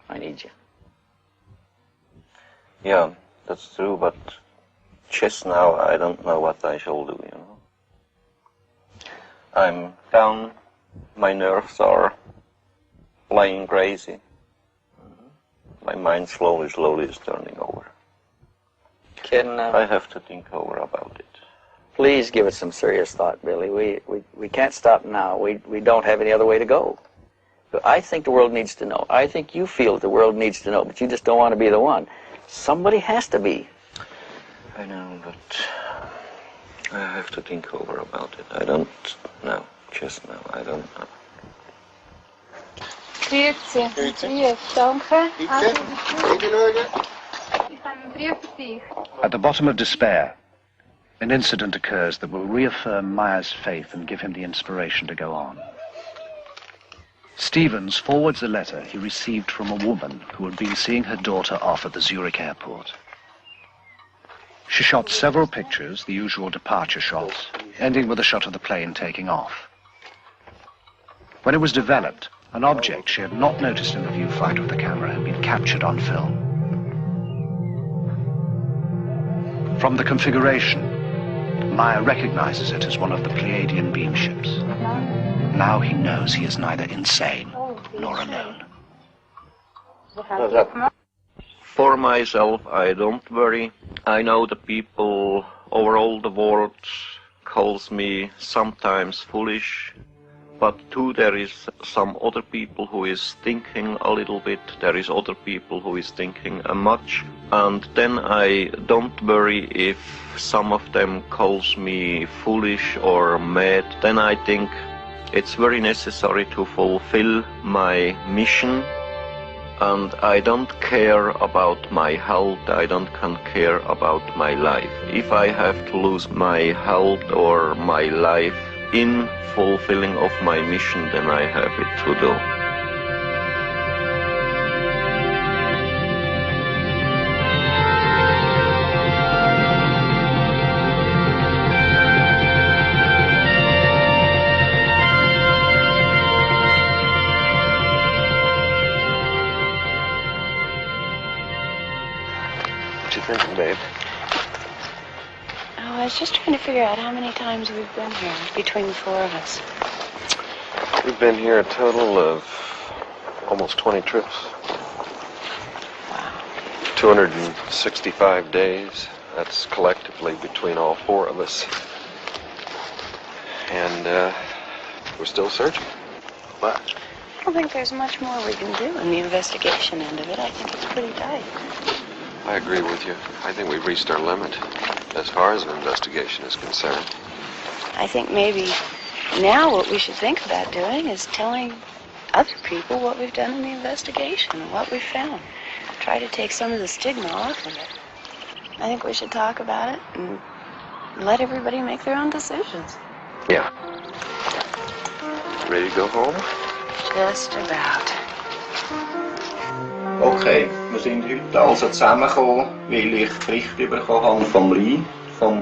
I need you. Yeah, that's true, but just now I don't know what I shall do, you know. I'm down. My nerves are playing crazy. My mind slowly is turning over. I have to think over about it. Please give it some serious thought, Billy. We can't stop now. We don't have any other way to go. But I think the world needs to know. I think you feel the world needs to know, but you just don't want to be the one. Somebody has to be. I know, but I have to think over about it. I don't know. Just now, I don't know. At the bottom of despair, an incident occurs that will reaffirm Maya's faith and give him the inspiration to go on. Stevens forwards a letter he received from a woman who had been seeing her daughter off at the Zurich airport. She shot several pictures, the usual departure shots, ending with a shot of the plane taking off. When it was developed, an object she had not noticed in the viewfinder of the camera had been captured on film. From the configuration, Maya recognizes it as one of the Pleiadian beam ships. Now he knows he is neither insane nor alone. For myself, I don't worry. I know the people over all the world calls me sometimes foolish, but too there is some other people who is thinking a little bit, there is other people who is thinking much, and then I don't worry if some of them calls me foolish or mad. Then I think it's very necessary to fulfill my mission, and I don't care about my health, I don't care about my life. If I have to lose my health or my life in fulfilling of my mission, then I have it to do. What you thinking, babe? Oh, I was just trying to figure out how many times we've been here between the four of us. We've been here a total of almost 20 trips. Wow. 265 days. That's collectively between all four of us. And we're still searching. But I don't think there's much more we can do in the investigation end of it. I think it's pretty tight. I agree with you. I think we've reached our limit as far as an investigation is concerned. I think maybe now what we should think about doing is telling other people what we've done in the investigation and what we've found. Try to take some of the stigma off of it. I think we should talk about it and let everybody make their own decisions. Yeah. Ready to go home? Just about. Okay, wir sind heute also zusammengekommen, weil ich Bericht bekommen habe vom Rhein.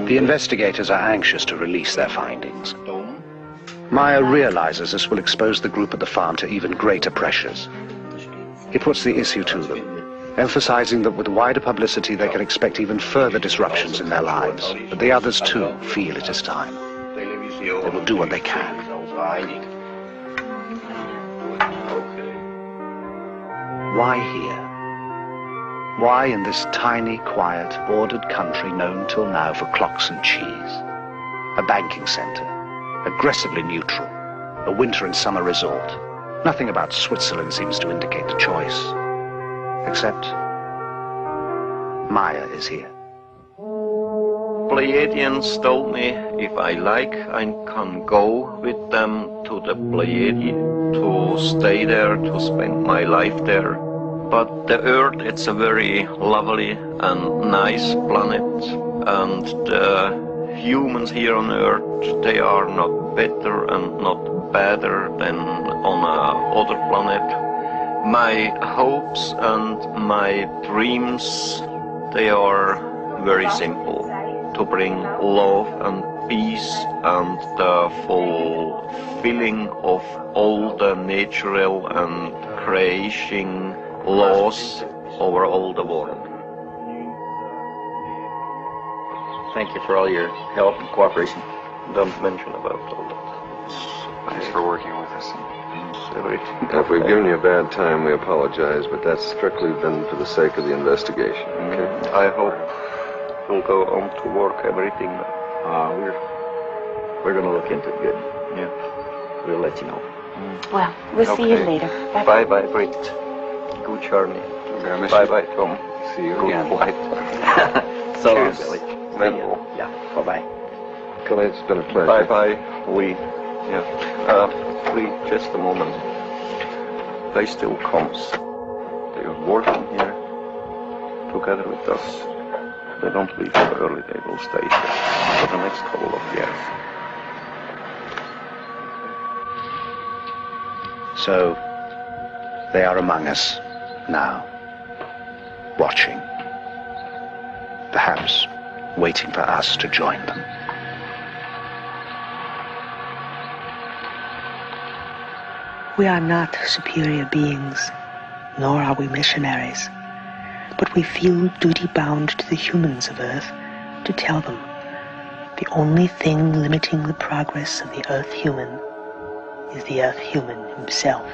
The investigators are anxious to release their findings. Maya realizes this will expose the group at the farm to even greater pressures. He puts the issue to them, emphasizing that with wider publicity they can expect even further disruptions in their lives. But the others too feel it is time. They will do what they can. Why here? Why in this tiny, quiet, ordered country known till now for clocks and cheese? A banking center, aggressively neutral, a winter and summer resort. Nothing about Switzerland seems to indicate the choice. Except Maya is here. Pleiadians told me if I like, I can go with them to the Pleiadi, to stay there, to spend my life there. But the Earth, it's a very lovely and nice planet, and the humans here on Earth, they are not better and not better than on another planet. My hopes and my dreams, they are very simple. To bring love and peace and the fulfilling of all the natural and creation laws over all the world. Thank you for all your help and cooperation. Don't mention about all that. Thanks for working with us. If we've given you a bad time, we apologize, but that's strictly been for the sake of the investigation, okay? I hope you'll go on to work everything. We're going to look into it good. Yeah. We'll let you know. Well, we'll see you later. Bye bye, Britt. Good journey. Bye bye, Tom. See you Good again. flight. So, Cheers. Billy. Mental. Yeah. Bye bye. Kelly, it's been a pleasure. Bye bye. Wait just a moment. They still comes. They are working here together with us. They don't leave so early. They will stay here for the next couple of years. So, they are among us now, watching, perhaps waiting for us to join them. We are not superior beings, nor are we missionaries, but we feel duty-bound to the humans of Earth to tell them, The only thing limiting the progress of the Earth human is the Earth human himself.